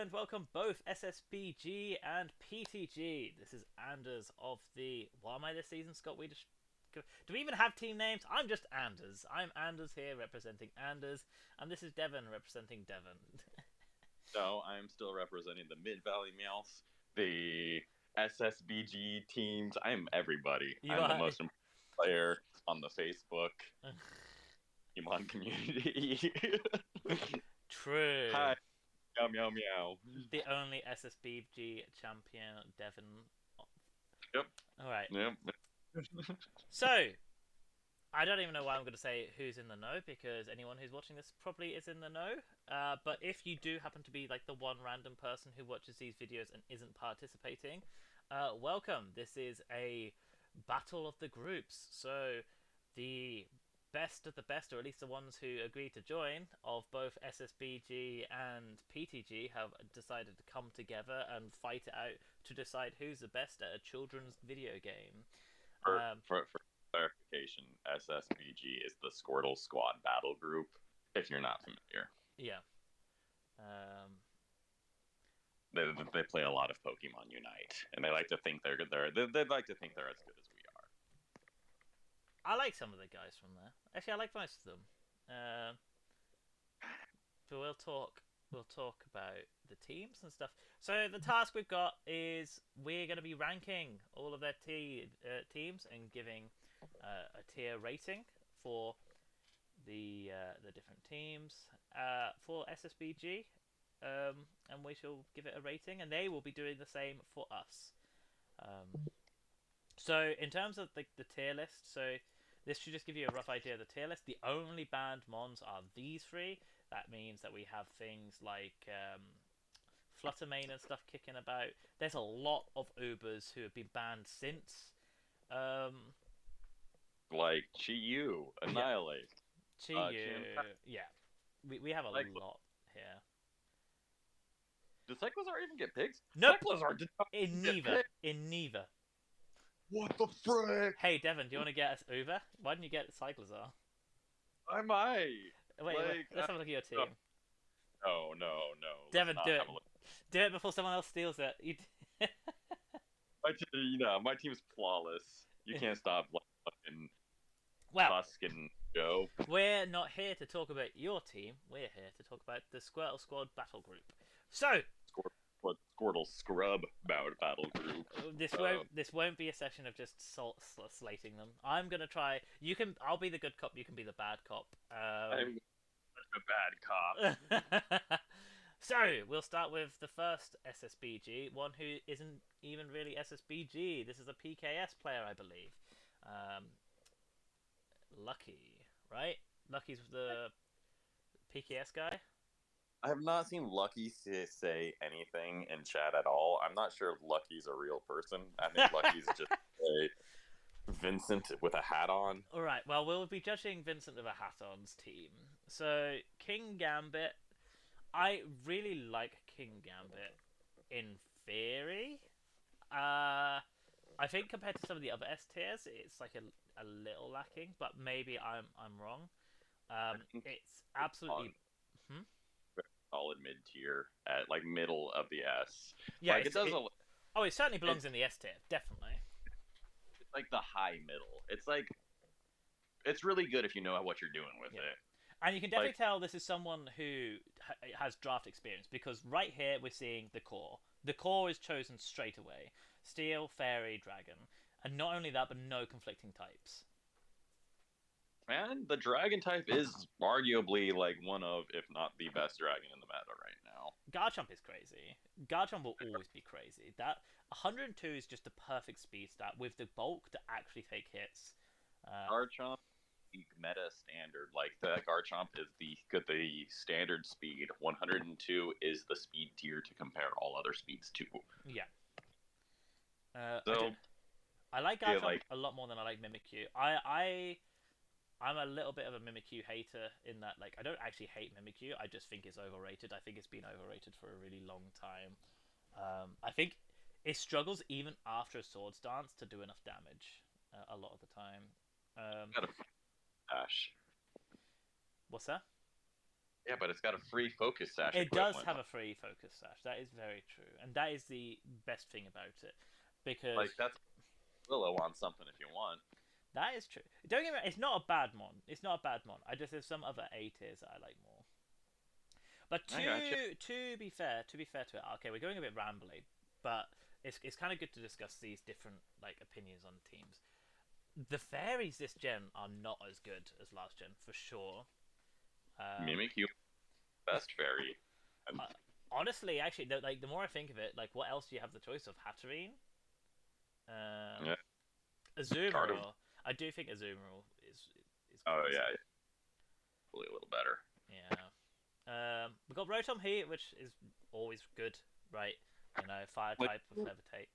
and welcome both SSBG and PTG. This is Anders of the... What am I this season, Scott? Do we even have team names? I'm just Anders. I'm Anders here representing Anders, and this is Devon representing Devon. No, I'm still representing the Mid Valley Meowths, the SSBG teams. I'm everybody. I'm the most important player on the Facebook Pokemon community. True. Hi, meow meow meow. The only SSBG champion, Devon. Yep. Alright. Yep. So, I don't even know why I'm going to say who's in the know, because anyone who's watching this probably is in the know. But if you do happen to be like the one random person who watches these videos and isn't participating, welcome. This is a battle of the groups. So the best of the best, or at least the ones who agreed to join, of both SSBG and PTG have decided to come together and fight it out to decide who's the best at a children's video game. For clarification, SSBG is the Squirtle Squad battle group, if you're not familiar. Yeah. They play a lot of Pokemon Unite, and they like to think they'd like to think they're as good as we are. I like some of the guys from there. Actually, I like most of them. But we'll talk about the teams and stuff. So the task we've got is we're going to be ranking all of their teams and giving a tier rating for the different teams for SSBG, and we shall give it a rating, and they will be doing the same for us. So in terms of the tier list, so this should just give you a rough idea of the tier list. The only banned mons are these three. That means that we have things like Fluttermane and stuff kicking about. There's a lot of Ubers who have been banned since. Like Chi-Yu, Annihilate. Chi-Yu, yeah. We have a lot here. Does Cyclizar even get pigs? Nope. Cyclizar did not In neither. What the frick? Hey, Devon, do you want to get us Uber? Why didn't you get Cyclizar? I might. Wait, let's have a look at your team. No. Devon, do it. Do it before someone else steals it. My team's flawless. You can't stop fucking Tusk and Joe. We're not here to talk about your team. We're here to talk about the Squirtle Squad battle group. So, Squirtle Scrub battle group. This won't be a session of just slating them. I'm gonna try. I'll be the good cop. You can be the bad cop. I'm a bad cop. So we'll start with the first SSBG, one who isn't even really SSBG. This is a PKS player, I believe. Lucky, right? Lucky's the PKS guy. I have not seen Lucky say anything in chat at all. I'm not sure if Lucky's a real person. I think Lucky's just a Vincent with a hat on. Alright, well, we'll be judging Vincent with a hat on's team. So, King Gambit. I really like King Gambit in theory. I think compared to some of the other S tiers, it's like a little lacking, but maybe I'm wrong. It's absolutely solid mid tier at like middle of the S. Yeah, like, it certainly belongs in the S tier, definitely. It's like the high middle. It's like it's really good if you know what you're doing with it. And you can definitely tell this is someone who has draft experience, because right here we're seeing the core. The core is chosen straight away. Steel, Fairy, Dragon. And not only that, but no conflicting types. And the Dragon type is arguably like one of, if not the best Dragon in the meta right now. Garchomp is crazy. Garchomp will always be crazy. That 102 is just a perfect speed stat with the bulk to actually take hits. Garchomp meta standard, like the Garchomp is the standard speed. 102 is the speed tier to compare all other speeds to. Yeah. So I like Garchomp a lot more than I like Mimikyu. I'm a little bit of a Mimikyu hater in that, like, I don't actually hate Mimikyu. I just think it's overrated. I think it's been overrated for a really long time. I think it struggles even after a Swords Dance to do enough damage a lot of the time. Ash. What's that? Yeah, but it's got a free focus sash It does equivalent. have a free focus sash. That is very true, and that is the best thing about it, because Like that's Willow on something if you want. that is true. Don't get me wrong, it's not a bad mon. It's not a bad mon. I just have some other A tiers that I like more. But I got you. to be fair to it, okay, we're going a bit rambly, but it's kind of good to discuss these different like opinions on teams. The fairies this gen are not as good as last gen for sure. Mimic you best fairy. And, Uh, honestly, actually, the more I think of it, like what else do you have the choice of? Hatterene, um, yeah, Gardevoir. Azumarill. I do think Azumarill is Oh crazy. yeah, probably a little better. Yeah. We got Rotom Heat, which is always good, right? You know, fire Like, type with Levitate.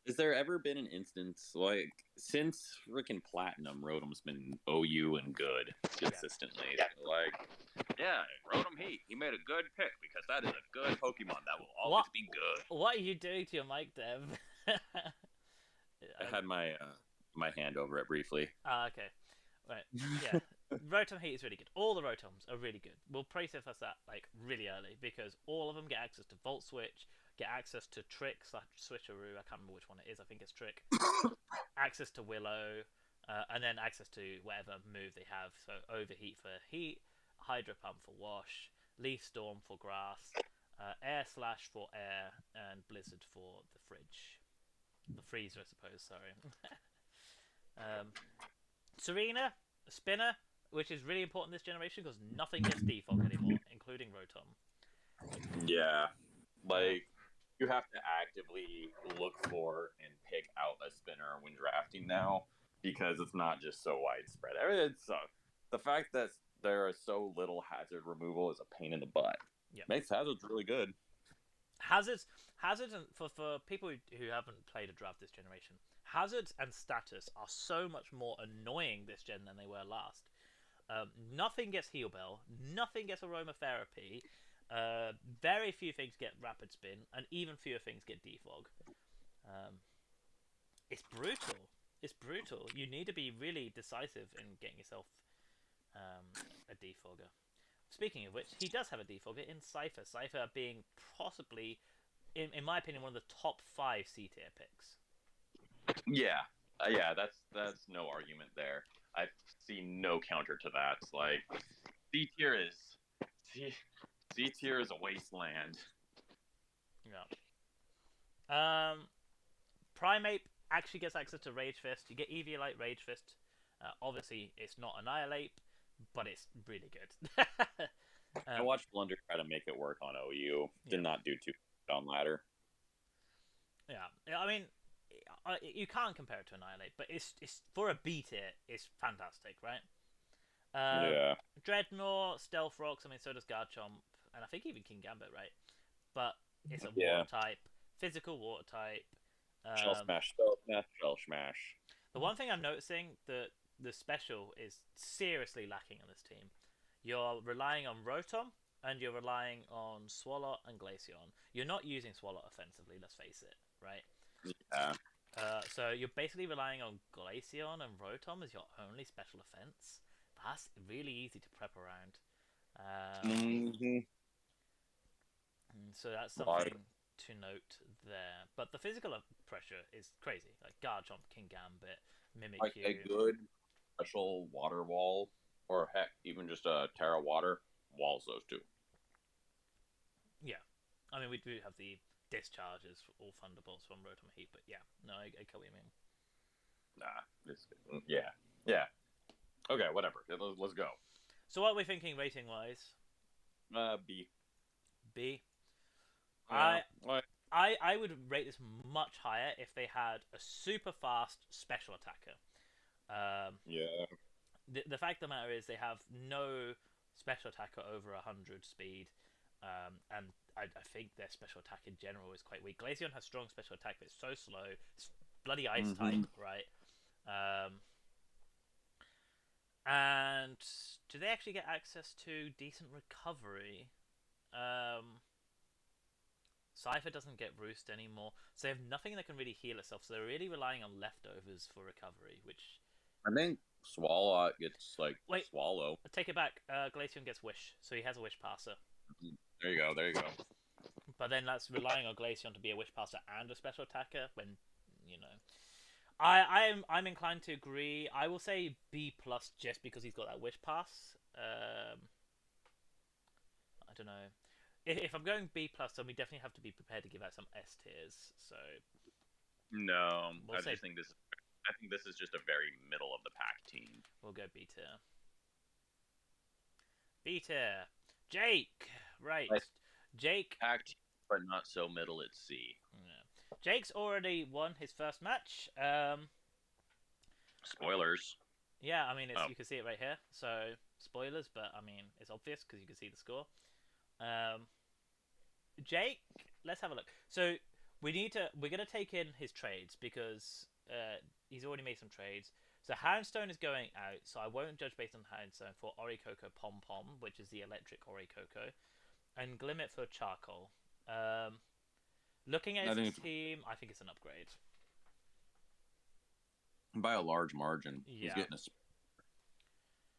has there ever been an instance like since freaking Platinum, Rotom's been OU and good consistently? Yeah. So, like, yeah, Rotom he made a good pick because that is a good Pokemon that will always be good. What are you doing to your mic, Dev? I had my hand over it briefly. Okay. Right. Yeah. Rotom Heat is really good. All the Rotoms are really good. We'll preface that like really early because all of them get access to Volt Switch, get access to Trick / Switcheroo. I can't remember which one it is. I think it's Trick. Access to Willow, and then access to whatever move they have. So Overheat for Heat, Hydro Pump for Wash, Leaf Storm for Grass, Air Slash for Air, and Blizzard for the Fridge. The Freezer, I suppose. Sorry. Serena, a spinner, which is really important this generation because nothing gets defog anymore, including Rotom. Yeah, like you have to actively look for and pick out a spinner when drafting now because it's not just so widespread. It's the fact that there is so little hazard removal is a pain in the butt. Yeah, makes hazards really good. Hazards, for people who haven't played a draft this generation, hazards and status are so much more annoying this gen than they were last. Nothing gets heal bell, nothing gets aromatherapy. Very few things get rapid spin, and even fewer things get defog. It's brutal. It's brutal. You need to be really decisive in getting yourself a defogger. Speaking of which, he does have a defogger in Cypher. Cypher being possibly, in my opinion, one of the top 5 C tier picks. Yeah, yeah, that's no argument there. I see no counter to that. Like C tier is C tier is a wasteland. Yeah. Primeape actually gets access to Rage Fist. You get Eviolite Rage Fist. Obviously, it's not Annihilate, but it's really good. I watched Blunder try to make it work on OU. Did not do too good on ladder. Yeah, I mean, you can't compare it to Annihilate, but it's for a B tier, it's fantastic, right? Yeah. Dreadnought, Stealth Rocks. I mean, so does Garchomp, and I think even King Gambit, right? But it's a water type, physical water type. Shell Smash, Spell Smash, Shell Smash. The one thing I'm noticing that the special is seriously lacking on this team. You're relying on Rotom and you're relying on Swalot and Glaceon. You're not using Swalot offensively, let's face it, right? Yeah. So you're basically relying on Glaceon and Rotom as your only special offense. That's really easy to prep around. So that's something to note there. But the physical pressure is crazy. Like Garchomp, King Gambit, Mimikyu. Like a good special water wall, or heck, even just a Terra Water, walls those two. Yeah. I mean, we do have the discharges, all Thunderbolts from Rotom Heat, but yeah. No, I get what you mean. Nah, yeah. Okay, whatever. Let's go. So what are we thinking rating-wise? B. B? I would rate this much higher if they had a super fast special attacker. Yeah. The fact of the matter is they have no special attacker over 100 speed, and I think their special attack in general is quite weak. Glaceon has strong special attack, but it's so slow. It's bloody ice type, right? And do they actually get access to decent recovery? Cypher doesn't get Roost anymore, so they have nothing that can really heal itself, so they're really relying on leftovers for recovery, which I think Swallow gets like Wait. Swallow. I take it back. Glaceon gets Wish, so he has a Wish Passer. There you go. There you go. But then that's relying on Glaceon to be a Wish Passer and a special attacker when, you know. I'm inclined to agree. I will say B plus just because he's got that Wish Pass. I don't know. If I'm going B plus, then we definitely have to be prepared to give out some S tiers. So no, we'll I just think this. I think this is just a very middle of the pack team. We'll go B tier. B tier. Jake, right? Jake, pack team, but not so middle at C. Yeah. Jake's already won his first match. Spoilers. Yeah, I mean, you can see it right here. So spoilers, but I mean, it's obvious because you can see the score. Jake, let's have a look. So we're gonna take in his trades because he's already made some trades. So Houndstone is going out, so I won't judge based on Houndstone for Orichalcum Pom Pom, which is the electric Orichalcum, and Glimmet for Charcoal. Looking at his team, I think it's an upgrade. By a large margin. Yeah. He's getting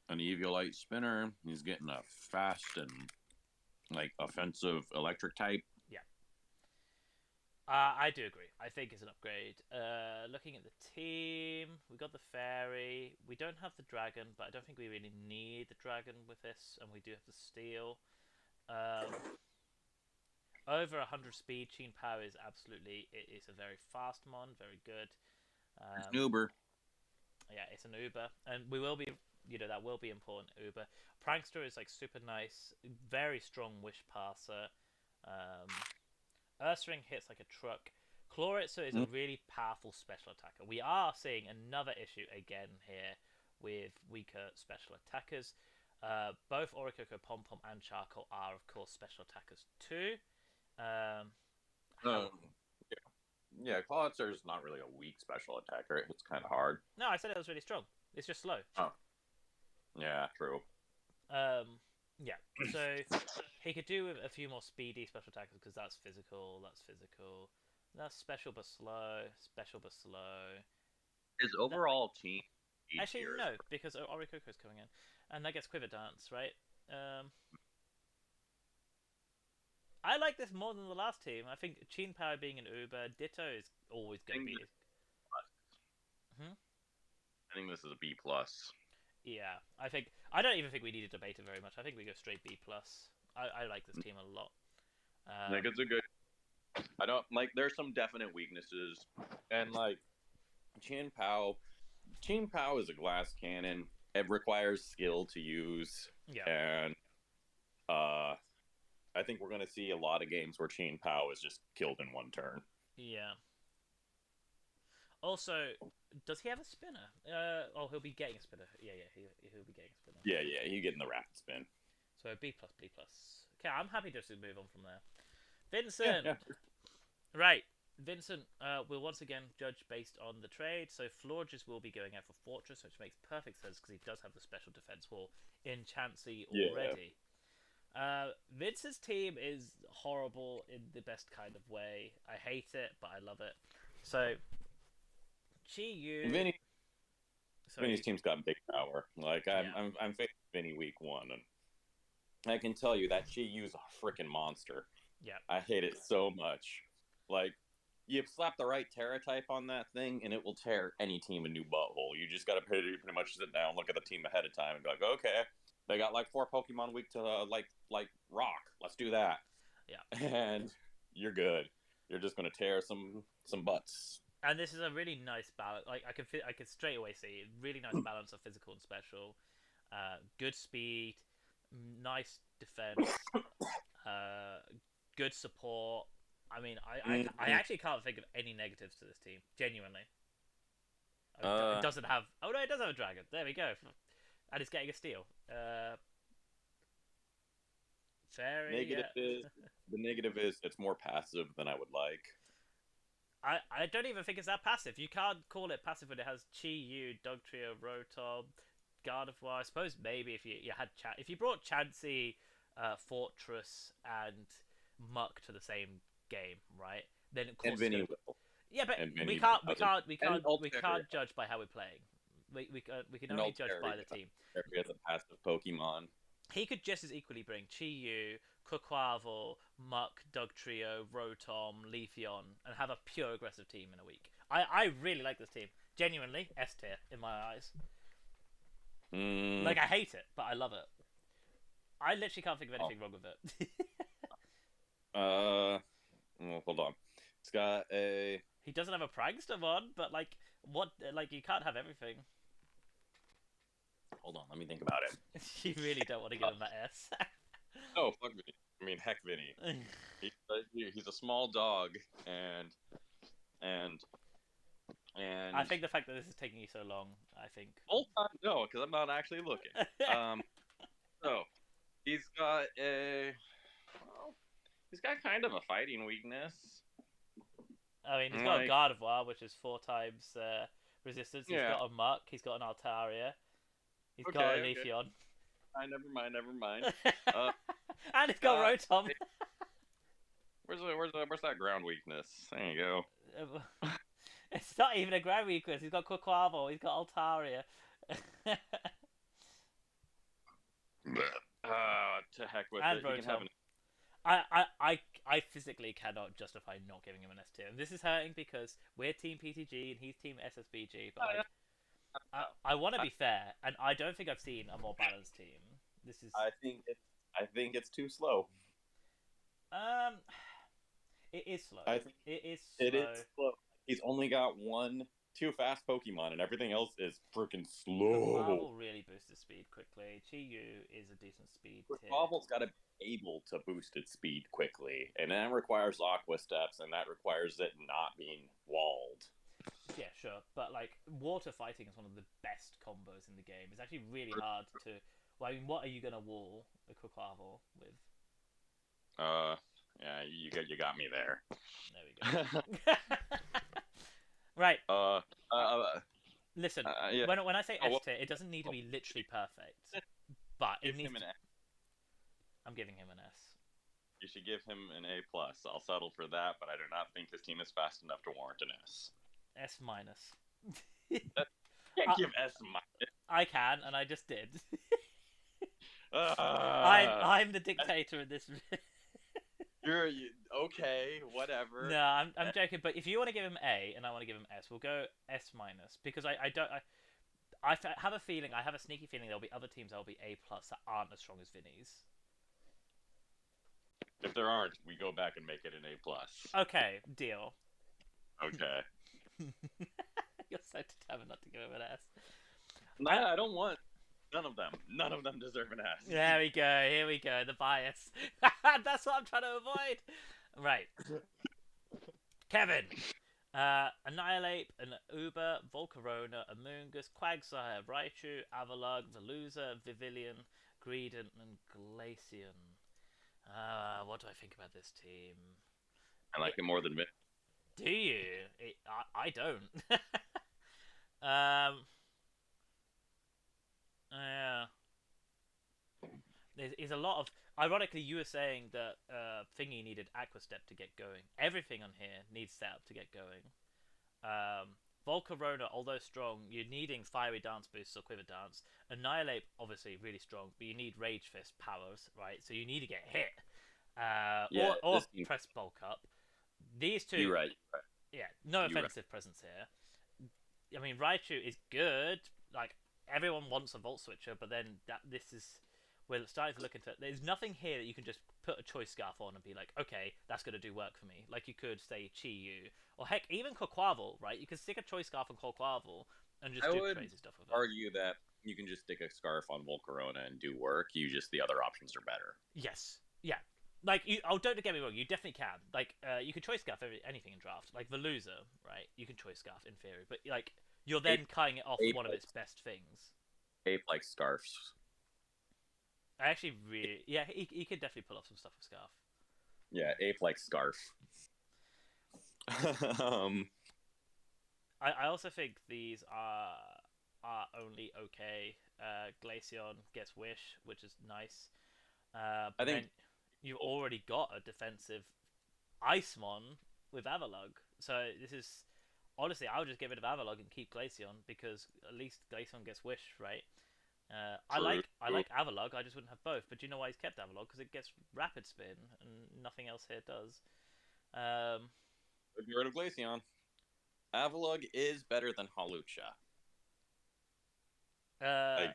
an Eviolite spinner. He's getting a fast and like offensive electric type. Yeah. I do agree. I think it's an upgrade. Looking at the team, we got the fairy. We don't have the dragon, but I don't think we really need the dragon with this, and we do have the steel. Over 100 speed, Sheen Power is absolutely. It is a very fast mon, very good. It's an Uber. Yeah, it's an Uber, and we will be. That will be important. Uber. Prankster is like super nice, very strong Wish Passer. Ursaring hits like a truck. Chloritzer is a really powerful special attacker. We are seeing another issue again here with weaker special attackers. Both Orichalcum Pom Pom and Charcoal are, of course, special attackers too. Yeah, Chloritzer is not really a weak special attacker. It's kind of hard. No, I said it was really strong. It's just slow. Oh. Yeah, true. Yeah, so he could do with a few more speedy special attackers because that's physical, that's special but slow, His overall team... Actually, no, because Orichalcum is coming in, and that gets Quiver Dance, right? I like this more than the last team. I think Sheen Power being an Uber, Ditto is always going to be... I think this is a B+. Yeah, I don't even think we need to debate it very much. I think we go straight B+. I like this team a lot. I think it's a good... I don't... Like, there's some definite weaknesses. And, like, Sheen Pow is a glass cannon. It requires skill to use. Yeah. And, I think we're going to see a lot of games where Sheen Pow is just killed in one turn. Yeah. Also, does he have a spinner? He'll be getting a spinner. Yeah, he'll be getting a spinner. Yeah, he's getting the rapid spin. So B+, B+. Okay, I'm happy just to move on from there. Vincent! Yeah. Right, Vincent will once again judge based on the trade. So Florges will be going out for Fortress, which makes perfect sense because he does have the special defense wall in Chansey already. Vince's team is horrible in the best kind of way. I hate it, but I love it. So... Vinny's team's got big power. Like I'm facing Vinny week 1, and I can tell you that Chi-Yu's a freaking monster. Yeah, I hate it so much. Like, you slap the right Terra type on that thing, and it will tear any team a new butthole. You just gotta pretty much sit down, look at the team ahead of time, and be like, okay, they got like 4 Pokemon weak to like rock. Let's do that. Yeah, and you're good. You're just gonna tear some butts. And this is a really nice balance. Like I can straight away see really nice balance of physical and special. Good speed, nice defense, good support. I mean, I actually can't think of any negatives to this team. Genuinely, it doesn't have. Oh no, it does have a dragon. There we go, and it's getting a steal. Fairy. The negative is it's more passive than I would like. I don't even think it's that passive. You can't call it passive when it has Chi-Yu, Dugtrio, Rotom, Gardevoir. I suppose maybe if you had if you brought Chansey, Fortress, and Muck to the same game, right? Then of course. And Vinny will. Yeah, but we can't judge by how we're playing. We can No only judge by Terry. the team. Terry as a passive Pokemon. He could just as equally bring Chi-Yu, Quaquaval, Muck, Dugtrio, Rotom, Leafeon, and have a pure aggressive team in a week. I really like this team. Genuinely, S tier in my eyes. Like, I hate it, but I love it. I literally can't think of anything wrong with it. Well, hold on. It's got a... He doesn't have a Prankster one, but like, what? Like, you can't have everything. Hold on, let me think about it. You really don't want to give him that S. Oh, fuck Vinny. I mean, heck, Vinny. He's a small dog, and I think the fact that this is taking you so long, I think. Hold on, no, because I'm not actually looking. So he's got a... Well, he's got kind of a fighting weakness. I mean, he's got a Gardevoir, which is 4 times resistance. He's got a Muck. He's got an Altaria. He's got a Leafeon. Never mind. And he's got Rotom. Where's that ground weakness? There you go. It's not even a ground weakness. He's got Quaquaval. He's got Altaria. To heck with and it. Rotom. You can have an... I physically cannot justify not giving him an S tier. And this is hurting because we're Team PTG and he's Team SSBG. But like, I want to be fair, and I don't think I've seen a more balanced team. This is. I think it's too slow. It is slow. I think it is slow. It is slow. He's only got 2 fast Pokemon, and everything else is freaking slow. Quaquaval really boosts his speed quickly. Chi-Yu is a decent speed tier. Quaquaval's got to be able to boost its speed quickly, and that requires Aqua Steps, and that requires it not being walled. Yeah, sure, but like water fighting is one of the best combos in the game. It's actually really hard to. Well, I mean, what are you gonna wall a Quaquaval with? Yeah, you got me there. There we go. Right. Listen, yeah. when I say S tier, it doesn't need to be literally perfect, but it needs. I'm giving him an S. You should give him an A+. I'll settle for that, but I do not think his team is fast enough to warrant an S. S minus. Can't give S minus. I can, and I just did. I'm the dictator in this. You're okay, whatever. No, I'm joking. But if you want to give him A and I want to give him S, we'll go S minus because I have a feeling, I have a sneaky feeling there'll be other teams that'll be A+ that aren't as strong as Vinny's. If there aren't, we go back and make it an A+. Okay, deal. Okay. You're so determined not to give him an S. No, I don't want none of them. None of them deserve an S. There we go. Here we go. The bias. That's what I'm trying to avoid. Right. Kevin. Annihilate, an Uber, Volcarona, Amoonguss, Quagsire, Raichu, Avalugg, Veluza, Vivillon, Greedent, and Glaceon. What do I think about this team? I like it more than Vin. Do you? I don't. Yeah. There's a lot of... Ironically, you were saying that Thingy needed Aqua Step to get going. Everything on here needs setup to get going. Volcarona, although strong, you're needing Fiery Dance boosts or Quiver Dance. Annihilate, obviously, really strong, but you need Rage Fist powers, right? So you need to get hit. Or press bulk up. These two... You're right. Yeah, no offensive presence here. I mean, Raichu is good. Like, everyone wants a Volt Switcher, but then we're starting to look into it. There's nothing here that you can just put a Choice Scarf on and be like, okay, that's going to do work for me. Like you could say Chi-Yu, or heck, even Quaquaval, right? You could stick a Choice Scarf on Quaquaval and just do crazy stuff with it. I would argue that you can just stick a Scarf on Volcarona and do work. The other options are better. Yes. Yeah. Like, don't get me wrong, you definitely can. Like, you can Choice Scarf anything in draft. Like Veluza, right? You can Choice Scarf in theory, but like, you're then cutting it off one of its best things. Ape like Scarfs. I actually really... Yeah, he could definitely pull off some stuff with Scarf. Yeah, Ape like Scarf. I also think these are only okay. Glaceon gets Wish, which is nice. I think you've already got a defensive Icemon with Avalugg. So this is honestly, I would just get rid of Avalog and keep Glaceon because at least Glaceon gets Wish, right? I True. like Avalog. I just wouldn't have both. But do you know why he's kept Avalog? Because it gets Rapid Spin and nothing else here does. Um, Get rid of Glaceon. Avalog is better than Hawlucha. uh,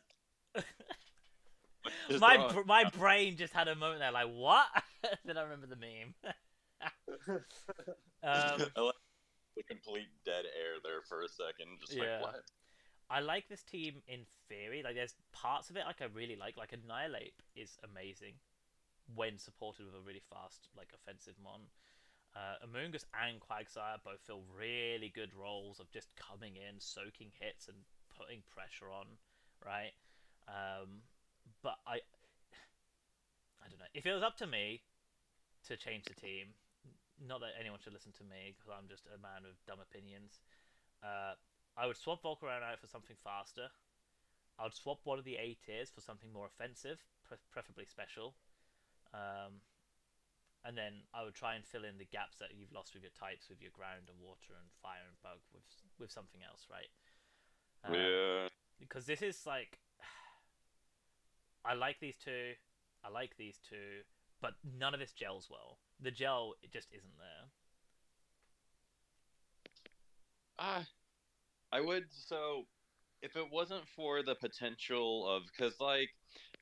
Like, just my brain just had a moment there, like what? Then I remember the meme. I like the complete dead air there for a second. Just like, Yeah. what? I like this team in theory. Like, there's parts of it like I really like. Like, Annihilate is amazing when supported with a really fast, like, offensive mon. Amoonguss and Quagsire both feel really good roles of just coming in, soaking hits, and putting pressure on, right? But I don't know. If it was up to me to change the team, not that anyone should listen to me because I'm just a man with dumb opinions. I would swap Volcarona out for something faster. I would swap one of the A tiers for something more offensive, preferably special. And then I would try and fill in the gaps that you've lost with your types, with your ground and water and fire and bug, with something else, right? Yeah. Because this is like, I like these two, but none of this gels well. The gel, it just isn't there. I would. So, if it wasn't for the potential of, because like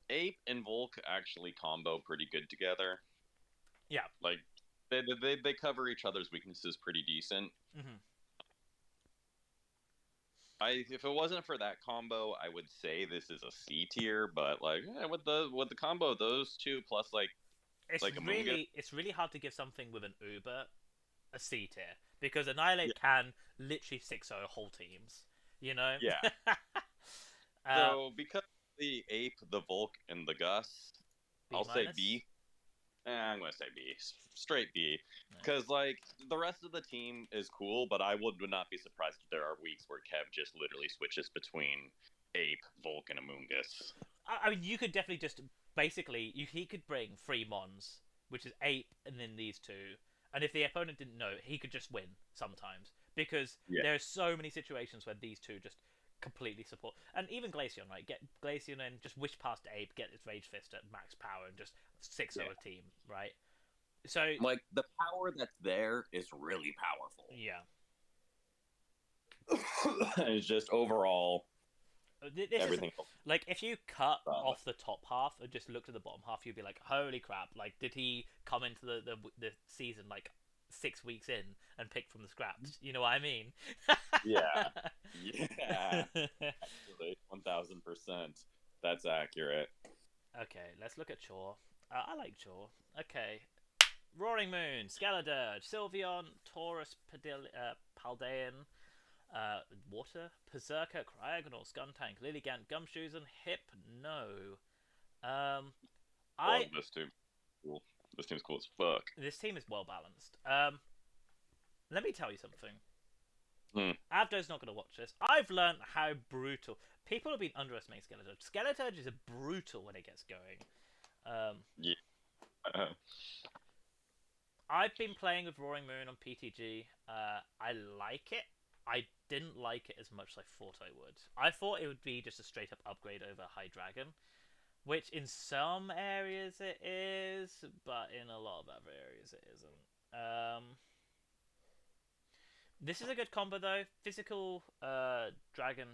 Ape and Volk actually combo pretty good together. Yeah. Like they cover each other's weaknesses pretty decent. Mm-hmm. If it wasn't for that combo, I would say this is a C tier. But like, yeah, with the combo of those two plus It's like Amoonguss, it's really hard to give something with an Uber a C tier because Annihilate can literally 6-0 whole teams. You know. yeah. So because the Ape, the Volk, and the Gus, I'll say B. I'm gonna say B, straight B, because like the rest of the team is cool, but I would not be surprised if there are weeks where Kev just literally switches between Ape, Volk, and Amoonguss. I mean, you could definitely just basically he could bring 3 mons, which is Ape, and then these two, and if the opponent didn't know, he could just win sometimes because there are so many situations where these two just completely support, and even Glaceon, right? Get Glaceon and just wish past Ape, get its Rage Fist at max power, and just 6-0 a team, right? So like the power that's there is really powerful. Yeah. It's just overall everything. Like if you cut off the top half and just looked at the bottom half, you'd be like, "Holy crap! Like, did he come into the season like 6 weeks in and pick from the scraps?" You know what I mean? Yeah. Actually, 1000%. That's accurate. Okay, let's look at Chore. I like Chore. Okay. Roaring Moon, Scaladirge, Sylveon, Taurus, Paldean, Water, Berserker, Cryogonal, Skuntank, Lilligant, Gumshoes, and Hypno. This team cool. This team's cool as fuck. This team is well balanced. Let me tell you something. Avdo's not going to watch this. I've learned how brutal. People have been underestimating Skeleturge. Skeleturge is brutal when it gets going. I've been playing with Roaring Moon on PTG. I like it. I didn't like it as much as I thought I would. I thought it would be just a straight up upgrade over High Dragon, which in some areas it is, but in a lot of other areas it isn't. This is a good combo though. Physical Dragon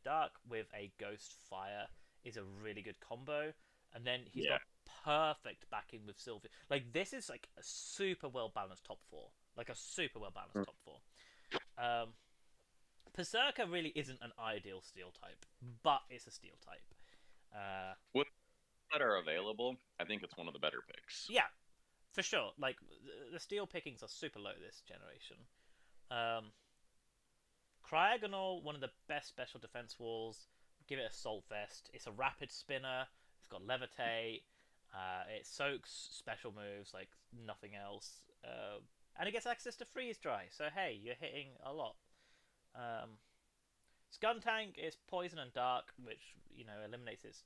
Dark with a Ghost Fire is a really good combo, and then he's got perfect backing with Sylveon. Like this is like a super well balanced top 4. Like a super well balanced top 4. Berserker really isn't an ideal steel type, but it's a steel type. With that are available, I think it's one of the better picks. Yeah, for sure. Like the steel pickings are super low this generation. Cryogonal, one of the best special defense walls. Give it Assault Vest. It's a rapid spinner. It's got Levitate. It soaks special moves like nothing else. And it gets access to Freeze Dry. So hey, you're hitting a lot. Skuntank is Poison and Dark, which eliminates its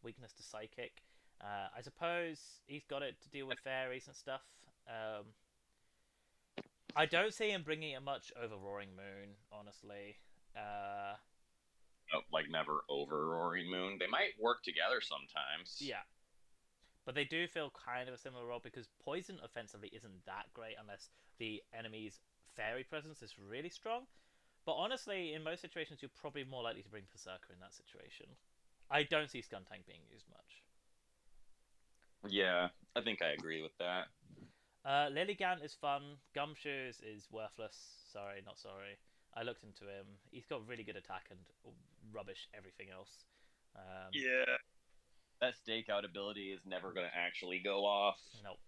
weakness to Psychic. I suppose he's got it to deal with fairies and stuff. I don't see him bringing it much over Roaring Moon, honestly. Like never over Roaring Moon. They might work together sometimes. Yeah. But they do feel kind of a similar role because Poison offensively isn't that great unless the enemy's fairy presence is really strong. But honestly, in most situations, you're probably more likely to bring Berserker in that situation. I don't see Skuntank being used much. Yeah, I think I agree with that. Lilligant is fun. Gumshoes is worthless. Sorry, not sorry. I looked into him. He's got really good attack and rubbish everything else. Yeah. That stakeout ability is never going to actually go off. Nope.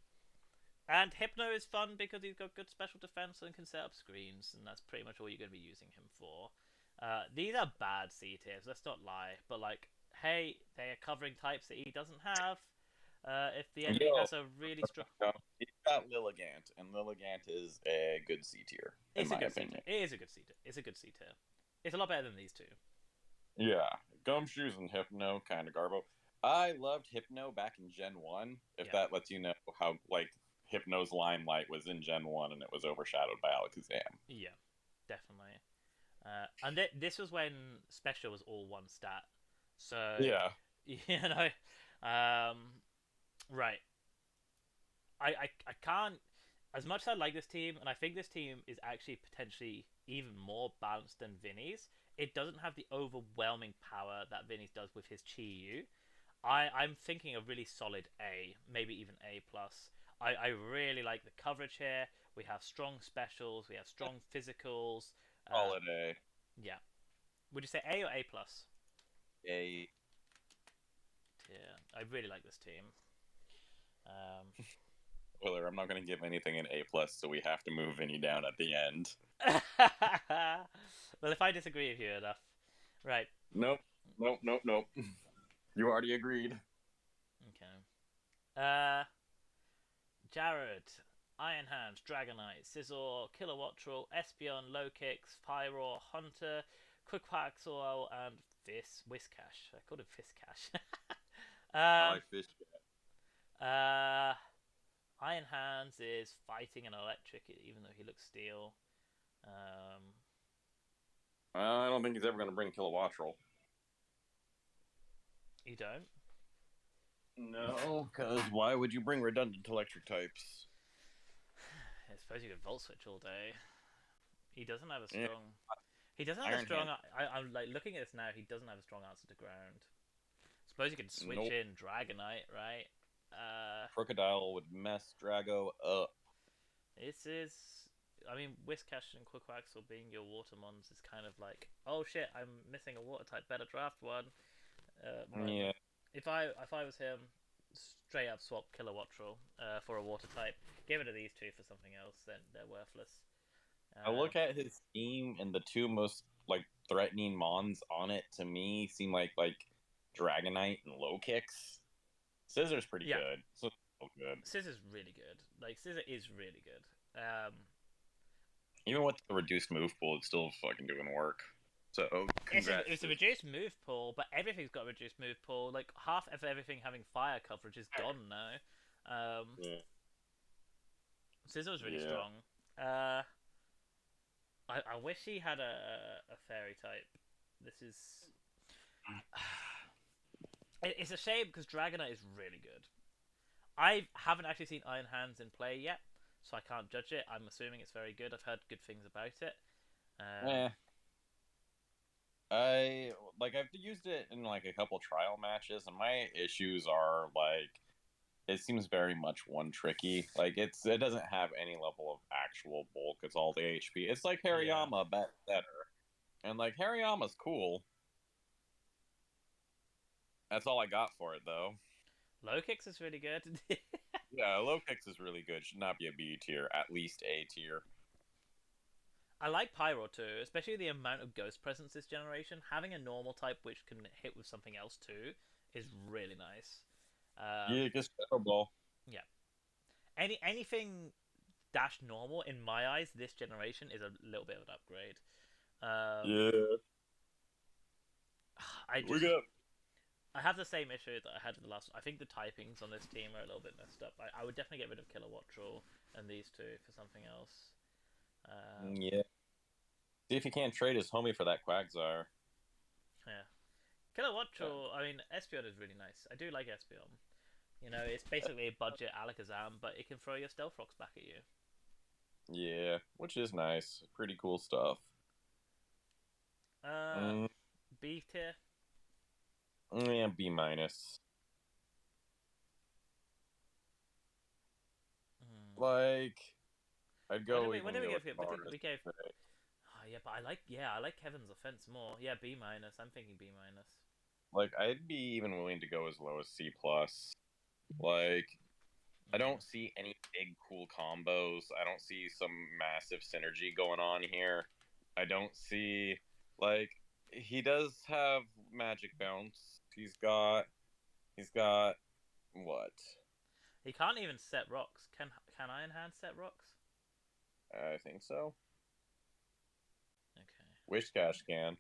And Hypno is fun because he's got good special defense and can set up screens, and that's pretty much all you're going to be using him for. These are bad C tiers, let's not lie. But, like, hey, they are covering types that he doesn't have. If the enemy has a really strong... He's got Lilligant, and Lilligant is a good C tier, in my opinion. It is a good C tier. It's a good C tier. It's a lot better than these two. Yeah. Gumshoes and Hypno, kind of garbo. I loved Hypno back in Gen 1, if that lets you know how, like, Hypno's limelight was in Gen 1 and it was overshadowed by Alakazam. Yeah, definitely. And this was when Special was all one stat. So, yeah. You know, right. I can't, as much as I like this team, and I think this team is actually potentially even more balanced than Vinny's, it doesn't have the overwhelming power that Vinny's does with his Chi-Yu. I'm thinking a really solid A, maybe even A+. I really like the coverage here. We have strong specials, we have strong physicals. Solid A. Yeah. Would you say A or A+? A. Yeah, I really like this team. Willer, I'm not going to give anything an A+, so we have to move Vinny down at the end. Well, if I disagree with you enough. Right. Nope. You already agreed. Okay. Jared, Iron Hands, Dragonite, Scizor, Kilowattrel, Espeon, Low Kicks, Pyroar, Hunter, Quick Soil, and Whiskash. I called him Fiskash. I like Fiskash. Iron Hands is fighting an electric, even though he looks steel. I don't think he's ever going to bring Kilowattrel. You don't? No, because why would you bring redundant electric types? I suppose you could Volt Switch all day. He doesn't have a strong... Yeah. He doesn't have a strong... I'm like looking at this now, he doesn't have a strong answer to ground. Suppose you could switch in Dragonite, right? Crocodile would mess Drago up. This is... I mean, Whiskash and Quaquaxel being your Watermons is kind of like, oh shit, I'm missing a water type, better draft one. Yeah. If I was him, straight up swap Kilowattrel for a water type. Give it to these two for something else, then they're worthless. I look at his team, and the two most like threatening mons on it to me seem like Dragonite and Low Kicks. Scissor's pretty good. Scissor's really good. Like, Scissor is really good. Even with the reduced move pool, it's still fucking doing work. So, congrats. It's a reduced move pool, but everything's got a reduced move pool. Like, half of everything having fire coverage is gone now. Scissor's really strong. I wish he had a fairy type. This is... It's a shame because Dragonite is really good. I haven't actually seen Iron Hands in play yet, so I can't judge it. I'm assuming it's very good. I've heard good things about it. I've used it in like a couple trial matches, and my issues are like it seems very much one tricky. Like it doesn't have any level of actual bulk. It's all the HP. It's like Hariyama, but better. And like Hariyama's cool. That's all I got for it, though. Low Kicks is really good. Yeah, Low Kicks is really good. Should not be a B tier, at least A tier. I like Pyro too, especially the amount of Ghost Presence this generation. Having a normal type which can hit with something else too is really nice. Yeah, just Shadow Ball. Yeah. Anything dash normal, in my eyes, this generation is a little bit of an upgrade. I have the same issue that I had with the last one. I think the typings on this team are a little bit messed up. I would definitely get rid of Kilowattrel and these two for something else. Yeah. See if he can't trade his homie for that Quagsire. Yeah. Kilowattro, I mean, Espeon is really nice. I do like Espeon. You know, it's basically a budget Alakazam, but it can throw your Stealth Rocks back at you. Yeah, which is nice. Pretty cool stuff. Mm, B tier. yeah, B minus. Like, I'd go What even did we go give? as far as We gave. say, Oh yeah, but I like Kevin's offense more. Yeah, B minus. I'm thinking B minus. like I'd be even willing to go as low as C plus. Like, I don't see any big cool combos. I don't see some massive synergy going on here. I don't see like he does have magic bounce. He's got what? He can't even set rocks. Can Iron Hand set rocks? I think so. Okay. Wishcash can.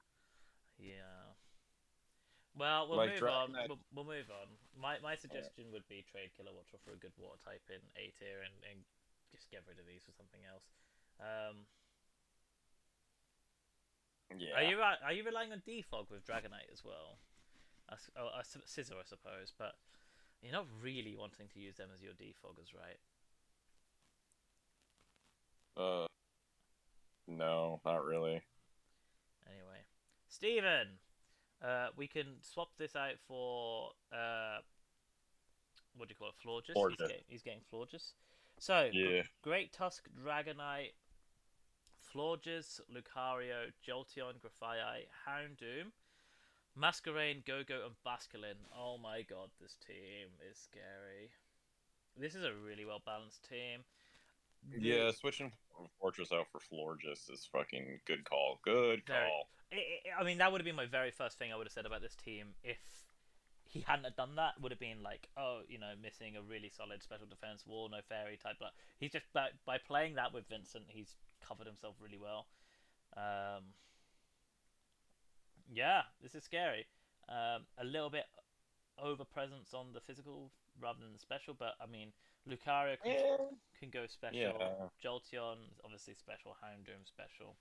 Yeah. Well, we'll Like move on. Dragonite. We'll move on. My suggestion would be trade Kilowatt for a good water type in A tier and just get rid of these for something else. Yeah. Are you relying on Defog with Dragonite as well? Scissor, I suppose, but you're not really wanting to use them as your defoggers, right? No, not really. Anyway, Steven, we can swap this out for what do you call it? Florges. Florges. He's getting Florges. So Yeah. Great Tusk, Dragonite, Florges, Lucario, Jolteon, Grafaiai, Houndoom, Masquerain, Go-Go, and Basculin. Oh my god, this team is scary. This is a really well balanced team. Yeah, switching Fortress out for Florges is fucking good call. Good call. I mean, that would have been my very first thing I would have said about this team if he hadn't have done that. Would have been like, oh, you know, missing a really solid special defense wall, no fairy type. But he's just by playing that with Vincent, he's covered himself really well. Yeah, this is scary. A little bit over presence on the physical rather than the special, but I mean, Lucario can go special. Yeah. Jolteon is obviously special. Houndoom special.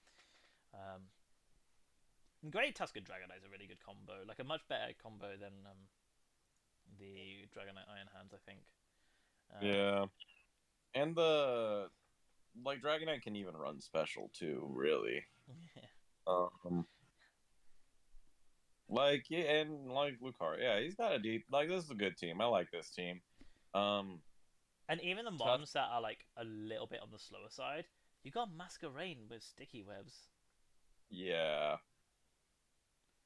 Great Tusk and Dragonite is a really good combo, like a much better combo than the Dragonite Iron Hands, I think. Yeah, and the like Dragonite can even run special too, really. Like yeah, and like Lucario, yeah, he's got a deep. Like this is a good team. I like this team. And even the mons that are like a little bit on the slower side, you got Masquerain with sticky webs. Yeah.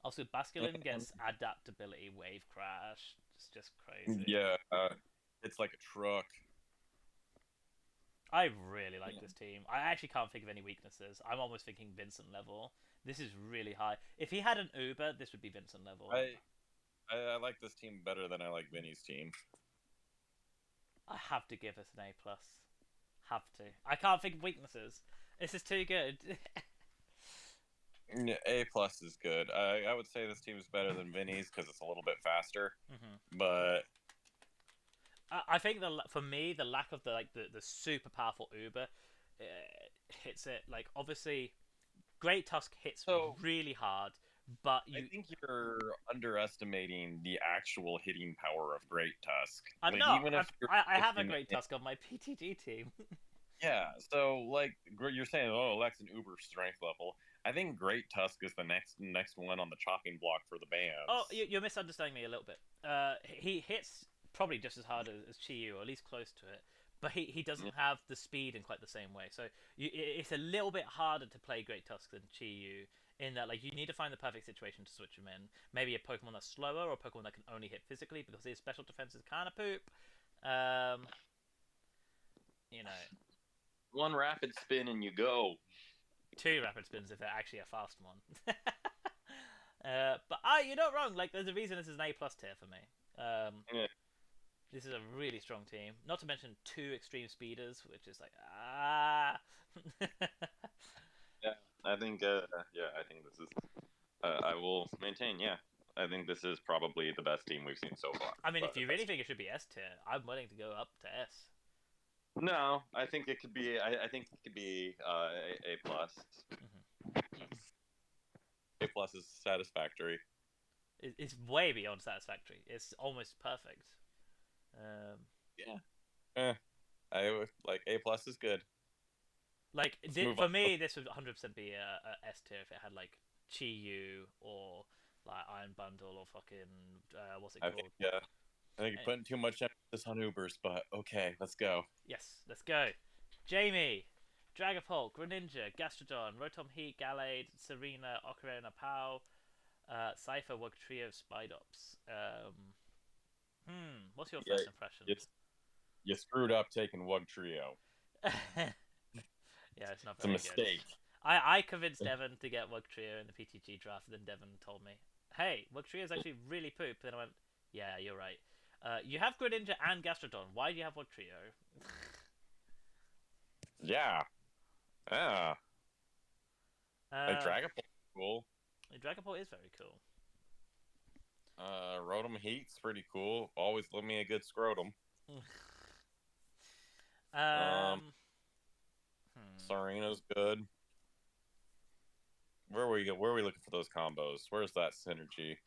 Also, Basculin gets adaptability, wave crash. It's just crazy. Yeah, it's like a truck. I really like this team. I actually can't think of any weaknesses. I'm almost thinking Vincent level. This is really high. If he had an Uber, this would be Vincent level. I like this team better than I like Vinny's team. I have to give us an A plus. Have to. I can't think of weaknesses. This is too good. A plus is good. I would say this team is better than Vinny's because it's a little bit faster. But I think for me the lack of the super powerful Uber hits it. Like obviously, Great Tusk hits really hard, but I think you're underestimating the actual hitting power of Great Tusk. I'm not. Even if I have a Great Tusk on my PTG team. Yeah, so like you're saying, oh, Lex and Uber strength level. I think Great Tusk is the next one on the chopping block for the bands. Oh, you're misunderstanding me a little bit. He hits probably just as hard as Chi-Yu, or at least close to it. But he doesn't have the speed in quite the same way. So it's a little bit harder to play Great Tusk than Chi-Yu in that like you need to find the perfect situation to switch him in. Maybe a Pokemon that's slower or a Pokemon that can only hit physically because his special defense is kind of poop. You know. One rapid spin and you go. 2 rapid spins if they're actually a fast one. But you're not wrong. Like, there's a reason this is an A plus tier for me. Yeah. This is a really strong team. Not to mention 2 extreme speeders, which is like Yeah, I think. I think this is. I will maintain. Yeah, I think this is probably the best team we've seen so far. I mean, if you really think it should be S tier, I'm willing to go up to S. No, I think it could be. I think it could be A plus. Mm-hmm. A plus is satisfactory. It's way beyond satisfactory. It's almost perfect. Um, Yeah. I like A plus is good. like Let's move for on. me, this would 100% be a S tier if it had like Chi-Yu or like Iron Bundle or fucking what's it I think called? yeah. I think you're Eh, putting too much emphasis on Ubers, but okay, let's go. yes, let's go. Jamie, Dragapult, Greninja, Gastrodon, Rotom Heat, Gallade, Serena, Ocarina Pow, Cypher, Wugtrio, Spidops. What's your Yeah, first impression? you screwed up taking Wug Trio. Yeah, it's not It's a very good. mistake. I convinced Devon to get Wugtrio in the PTG draft, and then Devon told me, "Hey, Wugtrio is actually really poop." Then I went, "Yeah, you're right. You have Greninja and Gastrodon. Why do you have Wugtrio?" Yeah. Yeah. Like uh, Dragapult, cool. Dragapult is very cool. Rotom Heat's pretty cool. Always love me a good scrotum. Um, um, Serena's good. Where are we looking for those combos? Where's that synergy?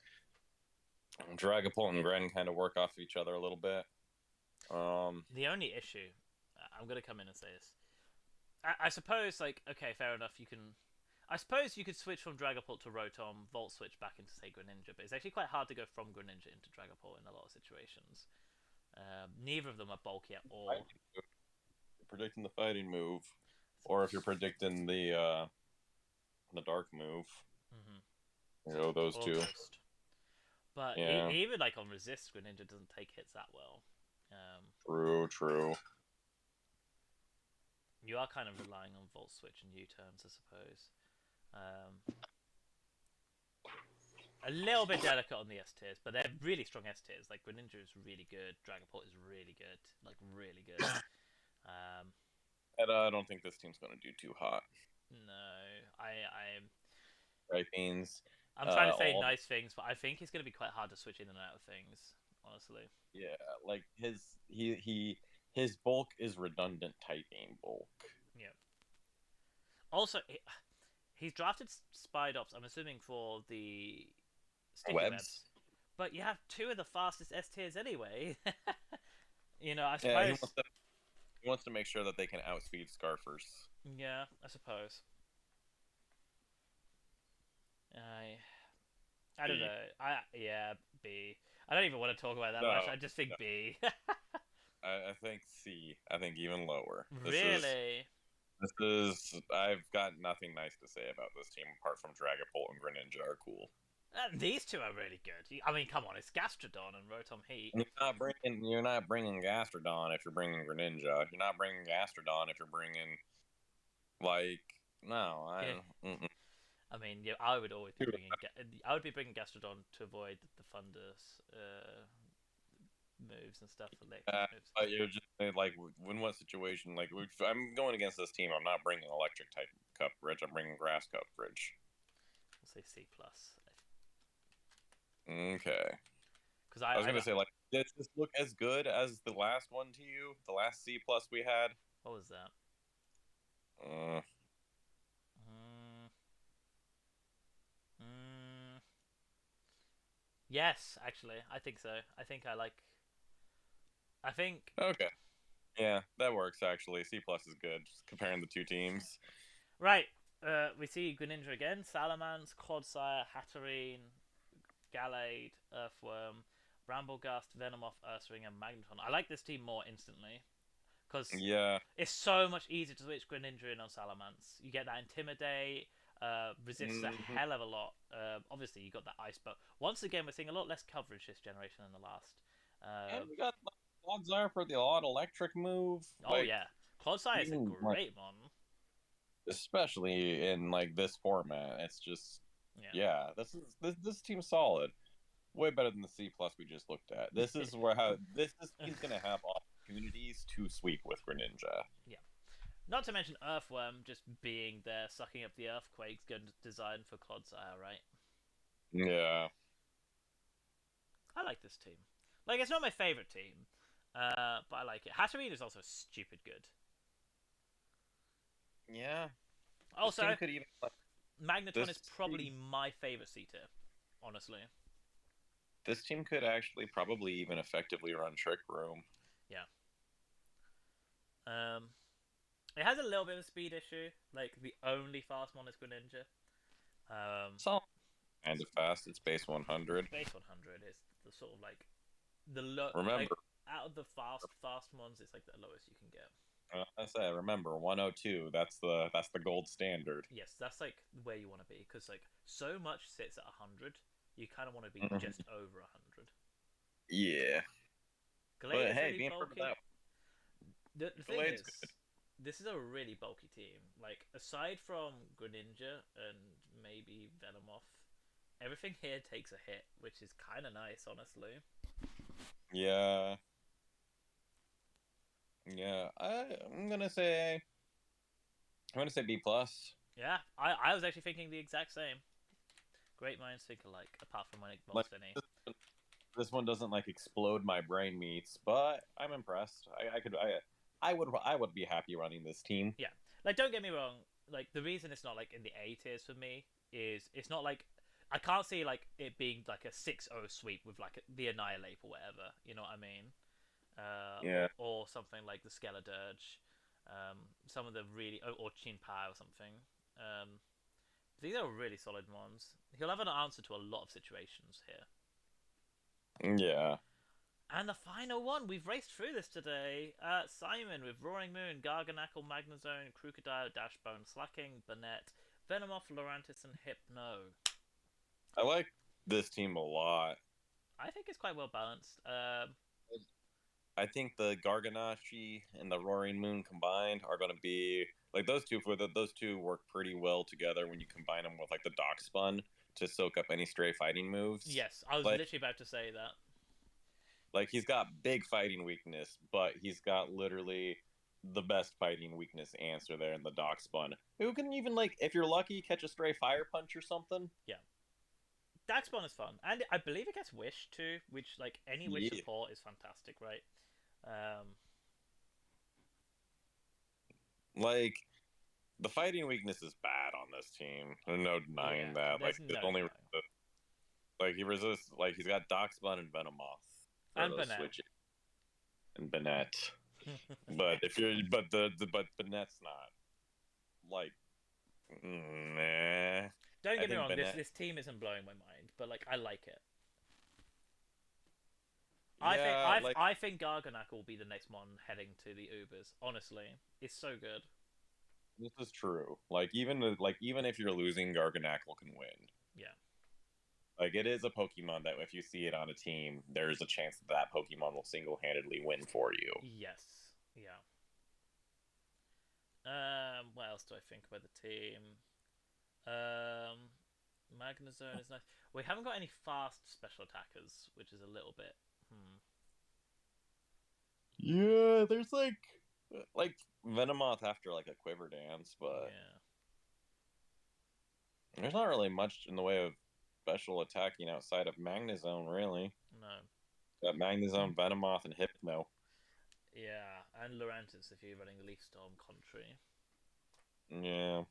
Dragapult and Gren kind of work off each other a little bit. The only issue, I'm gonna come in and say this. I suppose, like, okay, fair enough. You can. I suppose you could switch from Dragapult to Rotom, Volt switch back into, say, Greninja, but it's actually quite hard to go from Greninja into Dragapult in a lot of situations. Neither of them are bulky at all. You're predicting the fighting move, or if you're predicting the dark move, Mm-hmm. you know those Or two. Ghost. But Yeah, even, like, on Resist, Greninja doesn't take hits that well. true. You are kind of relying on Volt switch and U-turns, I suppose. A little bit delicate on the S tiers, but they're really strong S tiers. Like Greninja is really good, Dragapult is really good, like really good. And I don't think this team's gonna do too hot. No, I'm Right, beans. I'm trying to say All nice things, but I think it's going to be quite hard to switch in and out of things. Honestly, yeah, like his bulk is redundant typing bulk. yeah. Also, he's drafted Spidops. I'm assuming for the sticky webs, Webs. but you have two of the fastest S tiers anyway. I Yeah, suppose. he wants to make sure that they can outspeed Scarfers. Yeah, I suppose. I don't B. know. Yeah, B. I don't even want to talk about that No, much. I just think no. B. I think C. I think even lower. Really? This is. I've got nothing nice to say about this team apart from Dragapult and Greninja are cool. These two are really good. I mean, come on, it's Gastrodon and Rotom Heat. You're not bringing Gastrodon if you're bringing Greninja. You're not bringing Gastrodon if you're bringing like no. Yeah. I mean, yeah, I would always be bringing. I would be bringing Gastrodon to avoid the Thunder's moves and stuff. The moves. But you're just like in what situation? Like I'm going against this team. I'm not bringing electric type coverage. I'm bringing grass coverage. We'll say C plus. Okay. Because I was gonna say like, does this look as good as the last one to you? The last C plus we had. What was that? Yes, actually, I think so. I think I like. I think. Okay. Yeah, that works actually. C plus is good. Just comparing the two teams. Right. We see Greninja again. Salamence, Clodsire, Hatterene, Gallade, Earthworm, Bramblegast, Venomoth, Ursaring, and Magneton. I like this team more instantly. Because Yeah. it's so much easier to switch Greninja in on Salamence. You get that Intimidate, resists a hell of a lot. Obviously, you got that Ice, but once again, we're seeing a lot less coverage this generation than the last. And we got Clodsire for the odd electric move. Oh, yeah. Clodsire is a great mon. Especially in like this format. It's just this team's solid. Way better than the C plus we just looked at. This is this team's gonna have opportunities to sweep with Greninja. Yeah. Not to mention Earthworm just being there, sucking up the earthquakes, good design for Clodsire, right? Yeah. I like this team. Like, it's not my favorite team, But I like it. Hatterene is also stupid good. Yeah. This Also, team could even Magneton is probably team, my favorite C tier, honestly. this team could actually probably even effectively run Trick Room. Yeah. It has a little bit of a speed issue. Like the only fast one is Greninja. So kind of fast. It's base 100. Base 100 is the sort of like the low. Like Remember, out of the fast ones, it's like the lowest you can get. I said, remember 102. That's the gold standard. Yes, that's like where you want to be because like so much sits at 100. You kind of want to be Mhm. just over 100. Yeah, Glade but is hey, really being part of bulky. that, The thing Galade's is, good. this is a really bulky team. Like aside from Greninja and maybe Venomoth, everything here takes a hit, which is kind of nice, honestly. Yeah, yeah. I'm gonna say B plus. Yeah, I was actually thinking the exact same. Great minds think alike, apart from when it Like involves any. this one doesn't like explode my brain meats, but I'm impressed. I would be happy running this team. Yeah, like don't get me wrong. Like the reason it's not like in the A tiers for me is it's not like I can't see like it being like a 6-0 sweep with like the Annihilate or whatever. You know what I mean? Yeah, Or something like the Skeledirge. Some of the really or Chinpai or something. Um, these are really solid ones. He'll have an answer to a lot of situations here. yeah. And the final one, we've raced through this today. Simon with Roaring Moon, Garganackle, Magnezone, Crocodile, Dashbone, Slacking, Banette, Venomoth, Lurantis, and Hypno. I like this team a lot. I think it's quite well balanced. I think the Garganashi and the Roaring Moon combined are going to be like those two. Those two work pretty well together when you combine them with like the Dock Spun to soak up any stray fighting moves. Yes, I was Like literally about to say that. like he's got big fighting weakness, but he's got literally the best fighting weakness answer there in the Dock Spun. Who can even like if you're lucky catch a stray fire punch or something? Yeah. Daxbon is fun. And I believe it gets Wish too, which, like, any Wish Yeah. support is fantastic, right? Um, Like the fighting weakness is bad on this team. There's no denying yeah, that. Like there's there's no only denying. like he resists. Like he's got Doxbun and Venomoth for And those Banette. switches and Banette. But if you're but Banette's not like nah. Don't I get me think wrong, Banette. this team isn't blowing my mind, but, like, I like it. Yeah, like I think Garganack will be the next one heading to the Ubers. Honestly, it's so good. this is true. Like even if you're losing, Garganackle can win. Yeah. Like it is a Pokemon that if you see it on a team, there's a chance that that Pokemon will single-handedly win for you. Yes. Yeah. What else do I think about the team? Magnezone is nice. We haven't got any fast special attackers, which is a little bit. Yeah, there's like Venomoth after like a Quiver Dance, but Yeah. there's not really much in the way of special attacking outside of Magnezone, really. No. Got Magnezone, Venomoth, and Hypno. Yeah, and Lurantis if you're running the Leaf Storm Country. Yeah.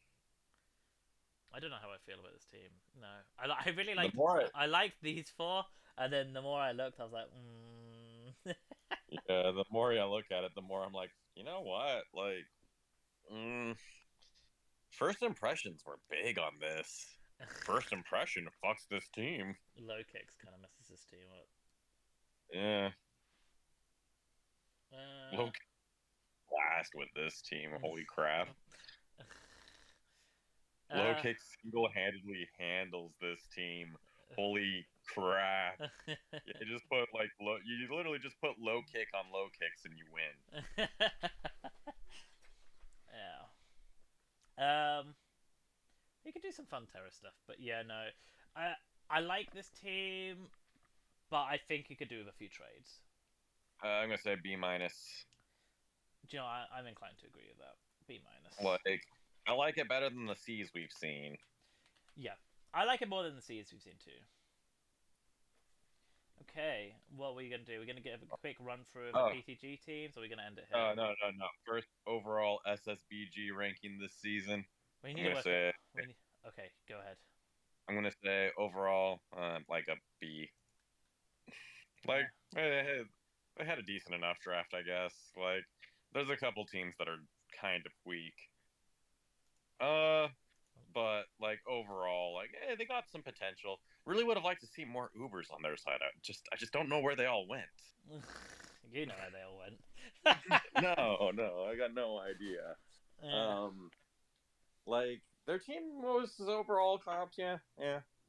I don't know how I feel about this team. No, I really The like. more I liked these four, and then the more I looked, I was like, yeah, the more I look at it, the more I'm like, you know what? Like, first impressions were big on this. First impression fucks this team. Low kicks kind of messes this team up. Yeah. Uh, Low blast with this team. Holy crap. Low uh, kick single-handedly handles this team. Holy crap. You just put like low. You literally just put low kick on low kicks and you win. yeah. You could do some fun terror stuff, but yeah, no. I like this team, but I think you could do with a few trades. I'm gonna say B minus. Do you know, I'm inclined to agree with that. B minus. Like, I like it better than the C's we've seen. Yeah, I like it more than the C's we've seen too. Okay, what were you gonna do? We're gonna give a quick run through of the Oh, PTG teams, or we're gonna end it here? no. First overall SSBG ranking this season. We I'm need to gonna work it. say Okay, go ahead. overall, like a B. Like, Yeah. they had a decent enough draft, I guess. Like, there's a couple teams that are kind of weak. But like overall, like, they got some potential. Really would have liked to see more Ubers on their side. I just don't know where they all went. You know where they all went. No, I got no idea. Yeah. Like their team was overall comps, yeah.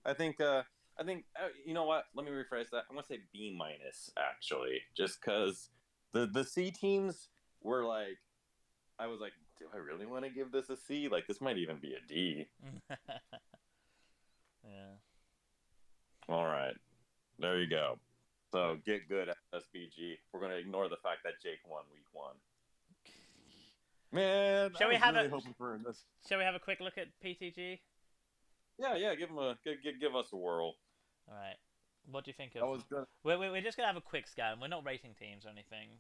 I think you know what? Let me rephrase that. I'm gonna say B minus actually, just because the C teams were like, I was like, do I really want to give this a C? Like this might even be a D. Yeah. All right, there you go. So get good at SBG. We're gonna ignore the fact that Jake won week 1. Man, Shall I we was have really a hoping for this. Shall we have a quick look at PTG? Yeah. Give us a whirl. All right. What do you think I of? was gonna. We're just gonna have a quick scan. We're not rating teams or anything.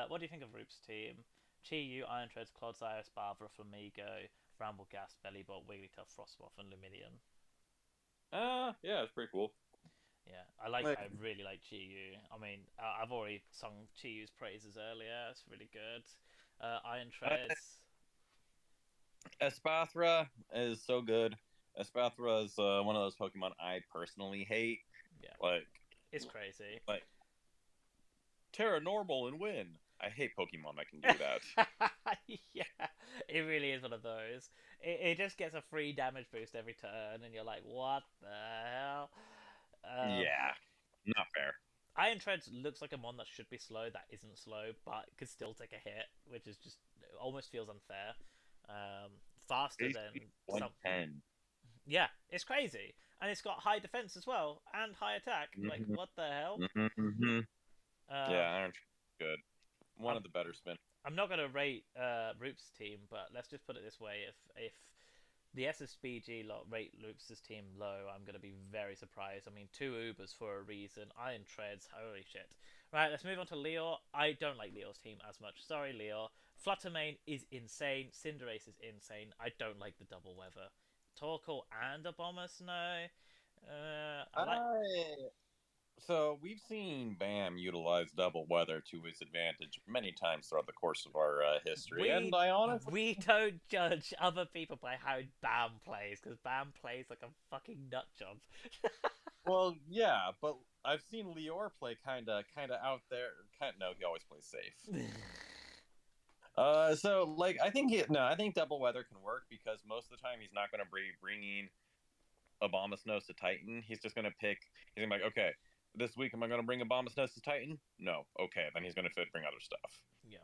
What do you think of Roop's team? Chi-Yu, Iron Treads, Clodsire, Barbara, Flamigo, Brambleghast, Bellybot, Wigglytuff, Frostmoth, and Luminion. Yeah, it's pretty cool. Yeah, Like, I really like Chi-Yu. I mean, I've already sung Chi-Yu's praises earlier. It's really good. Iron Treads. Espathra is so good. Espathra is one of those Pokemon I personally hate. Yeah, Like, it's crazy. like Terra Normal and win. I hate Pokemon that can do that. Yeah, it really is one of those. It just gets a free damage boost every turn, and you're like, what the hell? Yeah, not fair. Iron Treads looks like a mon that should be slow, that isn't slow, but could still take a hit, which is just almost feels unfair. Faster than some. 110. Yeah, it's crazy, and it's got high defense as well and high attack. Like, Mm-hmm. what the hell? Mm-hmm. Um, Yeah, Iron good. One I'm of the better spin. I'm not gonna rate Roop's team, but let's just put it this way: if the SSBG rate Loops' team low, I'm going to be very surprised. I mean, 2 Ubers for a reason. Iron Treads, holy shit. Right, let's move on to Leor. I don't like Leor's team as much. Sorry, Leor. Fluttermane is insane. Cinderace is insane. I don't like the double weather. Torkoal and Abomasnow. I like. So we've seen Bam utilize double weather to his advantage many times throughout the course of our history, and We I honestly, we don't judge other people by how Bam plays, because Bam plays like a fucking nut job. well, yeah, but I've seen Lior play kind of out there. No, he always plays safe. So like I think double weather can work because most of the time he's not going to be bringing Abomasnow to Titan. He's just going to pick. He's going to be like, okay, this week am I going to bring Abomasnow to Titan? No. Okay, then he's going to bring other stuff. Yeah.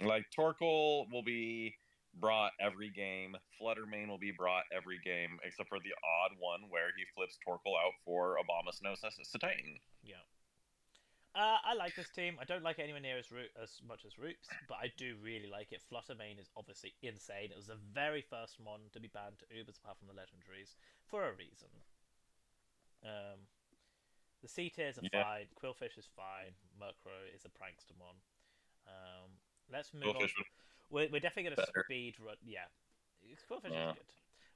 Like Torkoal will be brought every game. Fluttermane will be brought every game, except for the odd one where he flips Torkoal out for Abomasnow to Titan. Yeah. I like this team. I don't like it anywhere near as much as Roots, but I do really like it. Fluttermane is obviously insane. It was the very first one to be banned to Ubers apart from the legendaries for a reason. The C tiers are fine. Quillfish is fine. Murkrow is a prankstermon. Let's move on. We're definitely going to speed run. Yeah, Quillfish is good.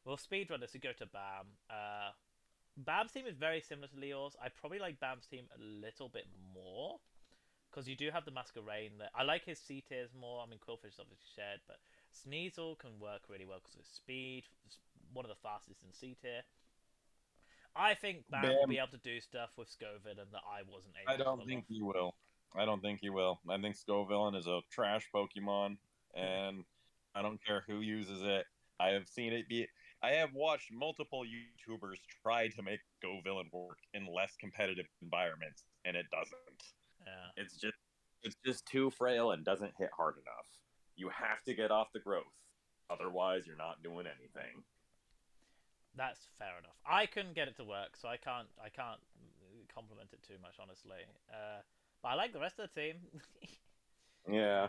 We'll speed run this and go to Bam. Bam's team is very similar to Leo's. I probably like Bam's team a little bit more because you do have the Masquerain there. I like his C tiers more. I mean, Quillfish is obviously shared, but Sneasel can work really well because of his speed. One of the fastest in C tier. I think Bam will be able to do stuff with Scovillain that I wasn't able to. I don't think he will. I don't think he will. I think Scovillain is a trash Pokemon, and I don't care who uses it. I have seen it be. I have watched multiple YouTubers try to make Scovillain work in less competitive environments, and it doesn't. Yeah. It's just too frail and doesn't hit hard enough. You have to get off the growth. Otherwise, you're not doing anything. That's fair enough. I couldn't get it to work, so I can't compliment it too much, honestly. But I like the rest of the team. Yeah.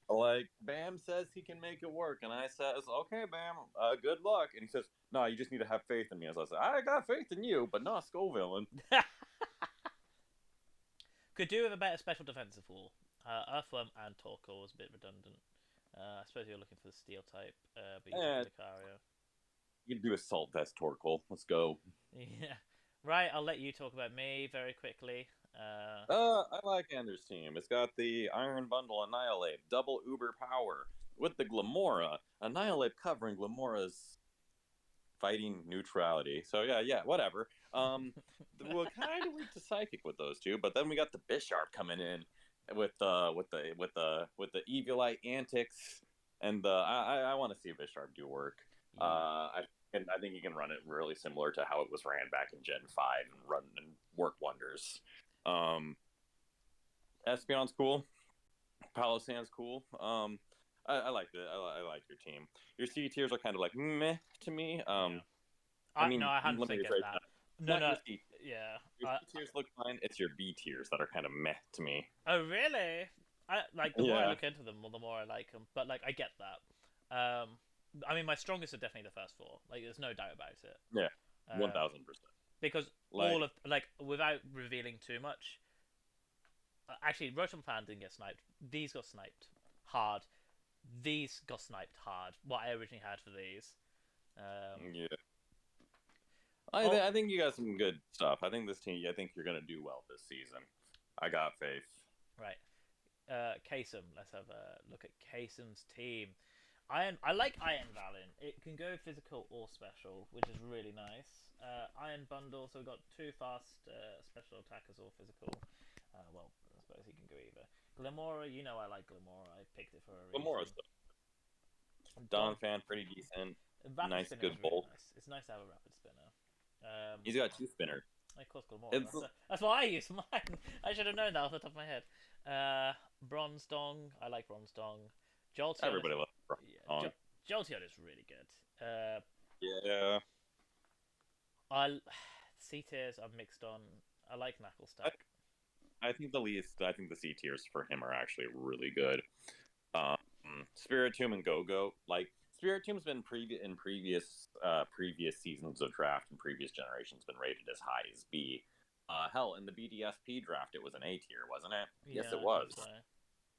Like, Bam says he can make it work, and I says, okay, Bam, good luck. And he says, no, you just need to have faith in me. As I said, I got faith in you, but not Scovillain. Could do with a better special defensive pool. Earthworm and Torkoal was a bit redundant. I suppose you're looking for the steel type, but you took Lucario. You can do Assault Vest Torkoal. Let's go. Yeah. Right, I'll let you talk about me very quickly. I like Anders' team. It's got the Iron Bundle Annihilate, double Uber power with the Glamora. Annihilate covering Glamora's fighting neutrality. So yeah, whatever. We're kind of weak to Psychic with those two, but then we got the Bisharp coming in with the Evilite antics, and I want to see Bisharp do work. I think you can run it really similar to how it was ran back in Gen 5 and work wonders. Espeon's cool. Palossand's cool. I like it. I like your team. Your C tiers are kind of like meh to me. I mean, no, I 100% let me get rephrase that. that. No, Your C yeah. Your C tiers look fine. It's your B tiers that are kind of meh to me. Oh, really? The more I look into them, the more I like them. But like, I get that. I mean, my strongest are definitely the first four. Like, there's no doubt about it. Yeah, 1000%. Because all of without revealing too much. Actually, Rotom Fan didn't get sniped. These got sniped hard. These got sniped hard. What I originally had for these. Yeah. I think you got some good stuff. I think this team. I think you're gonna do well this season. I got faith. Right. Kasem. Let's have a look at Kasem's team. I like Iron Valiant. It can go physical or special, which is really nice. Iron Bundle, so we've got 2 fast special attackers or physical. Well, I suppose he can go either. Glamora, you know I like Glamora. I picked it for a reason. Glamora's Don Fan, pretty decent. Rapid nice, spinner good is really bolt. nice. It's nice to have a rapid spinner. He's got 2 spinners. Of course, Glamora. That's what I use for mine. I should have known that off the top of my head. Bronze Dong. I like Bronze Dong. Jolteon. Everybody loves Bronze Dong. Jolteon is really good. Yeah. C tiers I'm mixed on. I like Knuckle Stack. I think the C tiers for him are actually really good. Spiritomb and Go-Go, like Spiritomb's been in previous seasons of draft and previous generations been rated as high as B. Hell, in the BDSP draft, it was an A tier, wasn't it? Yeah, yes, it was. So.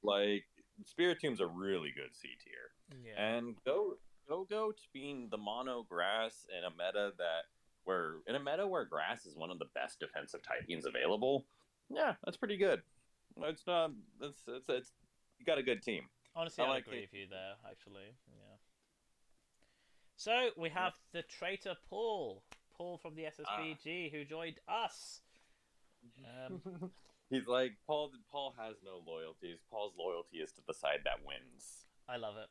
Like Spiritomb's a really good C tier. Yeah. And Go-Go being the mono grass in a meta where grass is one of the best defensive typings available. Yeah, that's pretty good. It's not. It's you got a good team. Honestly, I agree with you there. Actually, yeah. So we have the traitor Paul from the SSBG who joined us. He's like Paul has no loyalties. Paul's loyalty is to the side that wins. I love it.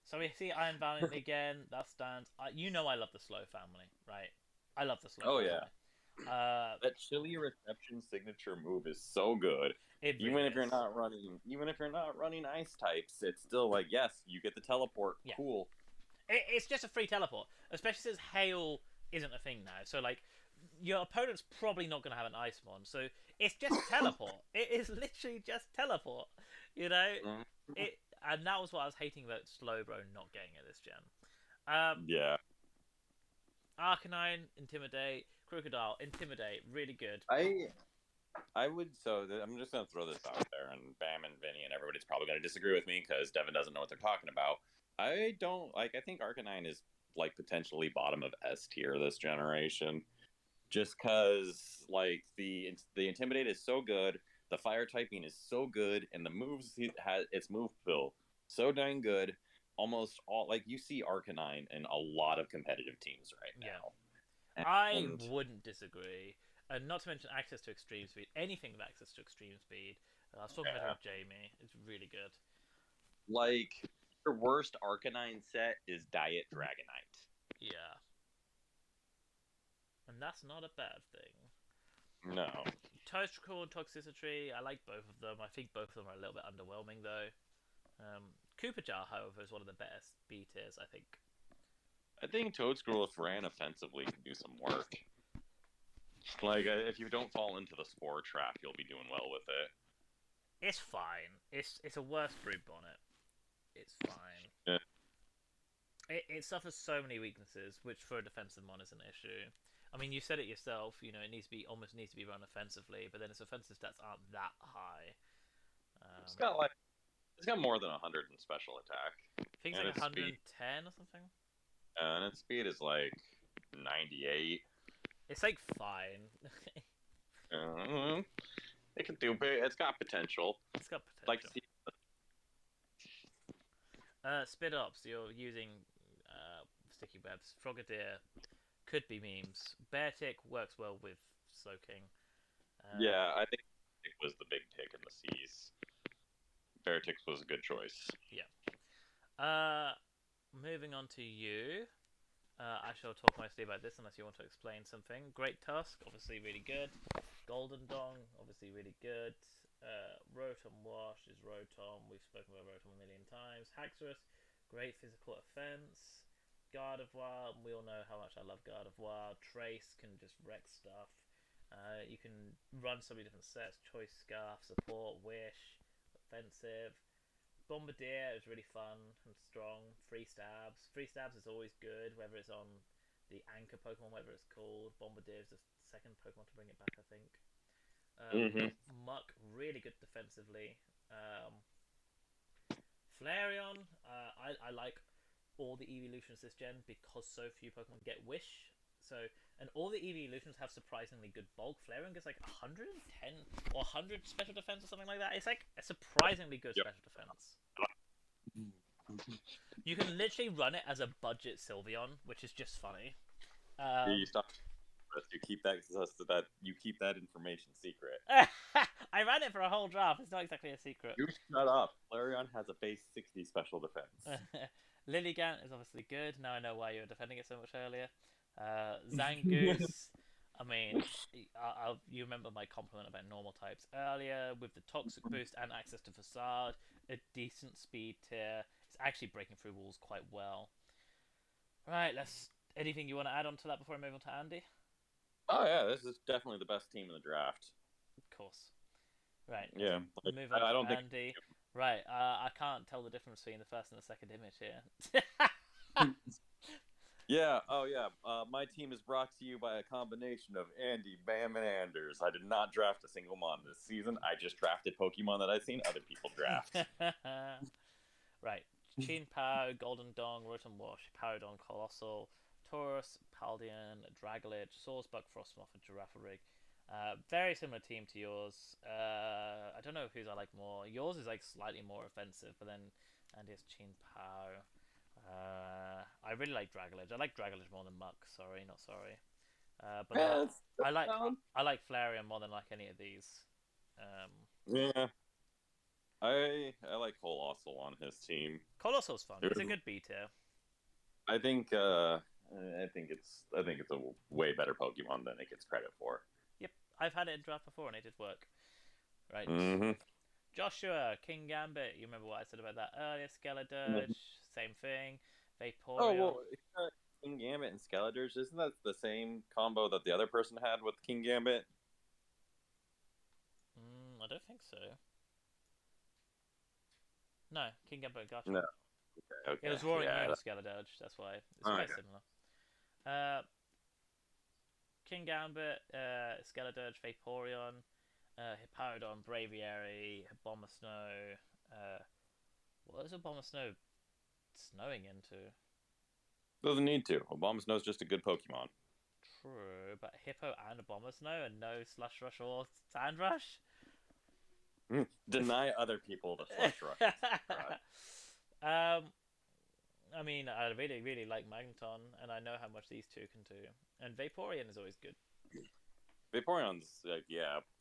So we see Iron Valiant again. That stands. You know I love the slow family, right? I love the slow. Oh yeah. That chilly reception signature move is so good. Even if you're not running ice types, it's still like, yes, you get the teleport. Yeah. Cool. It's just a free teleport, especially since hail isn't a thing now. So like, your opponent's probably not going to have an ice mon, so it's just teleport. It is literally just teleport. You know, and that was what I was hating about Slowbro not getting it this gen. Yeah. Arcanine, Intimidate, Crocodile, Intimidate, really good. I would, I'm just going to throw this out there, and Bam and Vinny and everybody's probably going to disagree with me because Devin doesn't know what they're talking about. I think Arcanine is like potentially bottom of S tier this generation. Just because like the Intimidate is so good, the fire typing is so good, and the moves its move pool so dang good. Almost all, like, you see Arcanine in a lot of competitive teams right now. Yeah. I wouldn't disagree. And not to mention access to extreme speed. Anything with access to extreme speed. I was talking about it with Jamie. It's really good. Like, your worst Arcanine set is Diet Dragonite. Yeah. And that's not a bad thing. No. Toastrical and Toxicity, I like both of them. I think both of them are a little bit underwhelming, though. Cooper Jar, however, is one of the best B tiers, I think. I think Toadscroll, if ran offensively, can do some work. Like, if you don't fall into the Spore Trap, you'll be doing well with it. It's fine. It's a worse Brood Bonnet. It's fine. Yeah. It suffers so many weaknesses, which for a defensive mon is an issue. I mean, you said it yourself. You know, it almost needs to be run offensively, but then its offensive stats aren't that high. It's got more than 100 in special attack, I think it's and like its speed, 110 or something. and its speed is like 98. It's like fine. It can do big. It's got potential. It's got Like potential. Spit ups. You're using sticky webs. Frogadier could be memes. Bear tick works well with soaking. Yeah, I think it was the big pick in the seas. Vertix was a good choice. Yeah. Moving on to you. I shall talk mostly about this unless you want to explain something. Great Tusk, obviously really good. Golden Dong, obviously really good. Rotom Wash is Rotom. We've spoken about Rotom a million times. Haxorus, great physical offense. Gardevoir, we all know how much I love Gardevoir. Trace can just wreck stuff. You can run so many different sets. Choice Scarf, Support, Wish, Offensive. Bombardier is really fun and strong. Free Stabs. Free Stabs is always good, whether it's on the anchor Pokemon, whatever it's called. Bombardier is the second Pokemon to bring it back, I think. Muck, really good defensively. Flareon, I like all the evolutions this gen because so few Pokemon get Wish. So, and all the evolutions have surprisingly good bulk. Flareon gets like 110 or 100 special defense or something like that. It's like a surprisingly good special defense. You can literally run it as a budget Sylveon, which is just funny. You stop. You keep that information secret. I ran it for a whole draft. It's not exactly a secret. You shut up. Flareon has a base 60 special defense. Lilligant is obviously good. Now I know why you were defending it so much earlier. Zangoose. I mean, you remember my compliment about normal types earlier with the toxic boost and access to facade, a decent speed tier. It's actually breaking through walls quite well. Right, anything you want to add on to that before I move on to Andy? Oh yeah, this is definitely the best team in the draft. Of course. Right. Yeah. Move on I don't to think. Andy. Right. I can't tell the difference between the first and the second image here. Yeah. Oh yeah. My team is brought to you by a combination of Andy, Bam, and Anders. I did not draft a single mon this season. I just drafted Pokemon that I've seen other people draft. Right. Chin Pao, Golden Dong, Rotom Wash, Paradon, Colossal, Taurus, Paldean, Draglit, Swordsbuck, Frostmoth, and Girafarig. Very similar team to yours. I don't know whose I like more. Yours is like slightly more offensive, but then Andy's Chin Pao. I really like Draglit. I like Draglit more than Muck. Sorry, not sorry. But yeah, I like Flareon more than like any of these. Yeah. I like Colossal on his team. Colossal's fun. It's a good B tier. I think it's a way better Pokemon than it gets credit for. Yep, I've had it in draft before and it did work. Right. Mm-hmm. Joshua, King Gambit. You remember what I said about that earlier? Skeledirge, same thing. Vaporeon. Oh well, King Gambit and Skeledirge, isn't that the same combo that the other person had with King Gambit? I don't think so. No, King Gambit got you. No. Okay. It was Roaring Moon and Skeledirge, that's why. It's quite similar. King Gambit, Skeledirge, Vaporeon, Hippowdon, Braviary, Abomasnow. What is Abomasnow snowing into? Doesn't need to. Abomasnow is just a good Pokemon. True, but Hippo and Abomasnow and no Slush Rush or Sand Rush? Deny other people the Slush Rush. I mean, I really, really like Magneton, and I know how much these two can do. And Vaporeon is always good. Vaporeon's,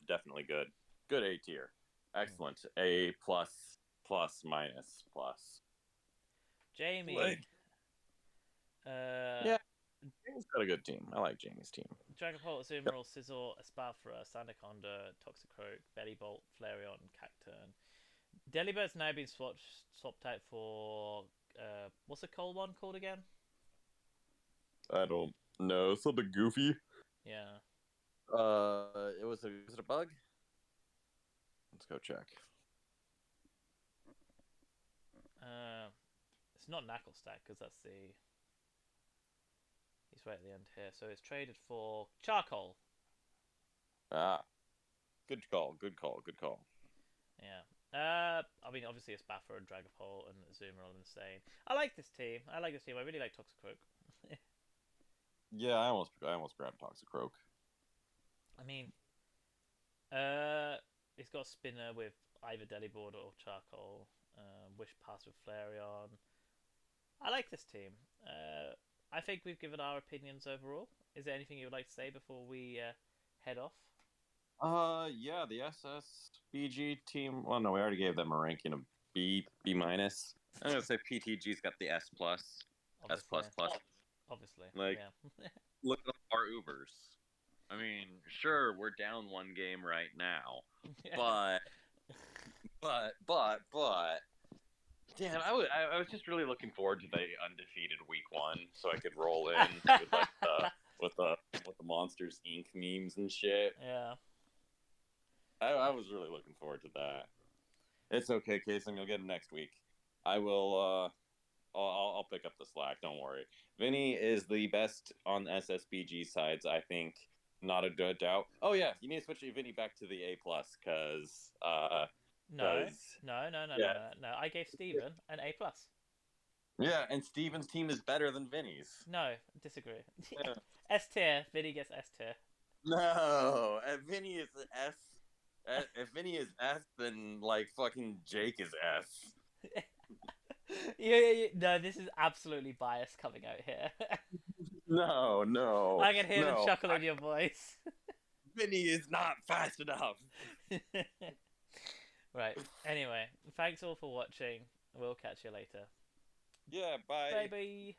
definitely good. Good A tier. Excellent. A plus, plus, minus, plus. Jamie. Yeah, Jamie's got a good team. I like Jamie's team. Dragapult, Azumarill, Scizor, Espalfra, Sandaconda, Toxicroak, Bellibolt, Flareon, Cacturn. Delibert's now been swapped out for what's the cold one called again? I don't know. Something goofy. Yeah. Was it a bug? Let's go check. It's not Knucklestack because that's the. He's it's right at the end here. So it's traded for charcoal. Ah, good call. Good call. Good call. Yeah. I mean, obviously it's Baffer and Dragapult and Zuma are all insane. I like this team. I really like Toxicroak. Yeah, I almost grabbed Toxicroak. I mean, it's got a spinner with either Delibord or Charcoal. Wish Pass with Flareon. I like this team. I think we've given our opinions overall. Is there anything you would like to say before we head off? Yeah, the SSBG team. Well, no, we already gave them a ranking of B minus. I'm gonna say PTG's got the S plus, S plus plus. Obviously, Like, yeah. look at our Ubers. I mean, sure, we're down one game right now, but damn, I was just really looking forward to the undefeated week 1, so I could roll in with like the Monsters Inc. memes and shit. Yeah. I was really looking forward to that. It's okay, Kason. You'll get it next week. I will. I'll pick up the slack. Don't worry. Vinny is the best on SSBG sides, I think. Not a doubt. Oh yeah, you need to switch Vinny back to the A plus because No. Yeah. No. I gave Steven an A plus. Yeah, and Steven's team is better than Vinny's. No, disagree. Yeah. S tier. Vinny gets S tier. No, if Vinny is S. If Vinny is S, then like fucking Jake is S. No, this is absolutely biased coming out here. No. I can hear the chuckle in your voice. Vinny is not fast enough. Right. Anyway, thanks all for watching. We'll catch you later. Yeah, bye. Bye bye.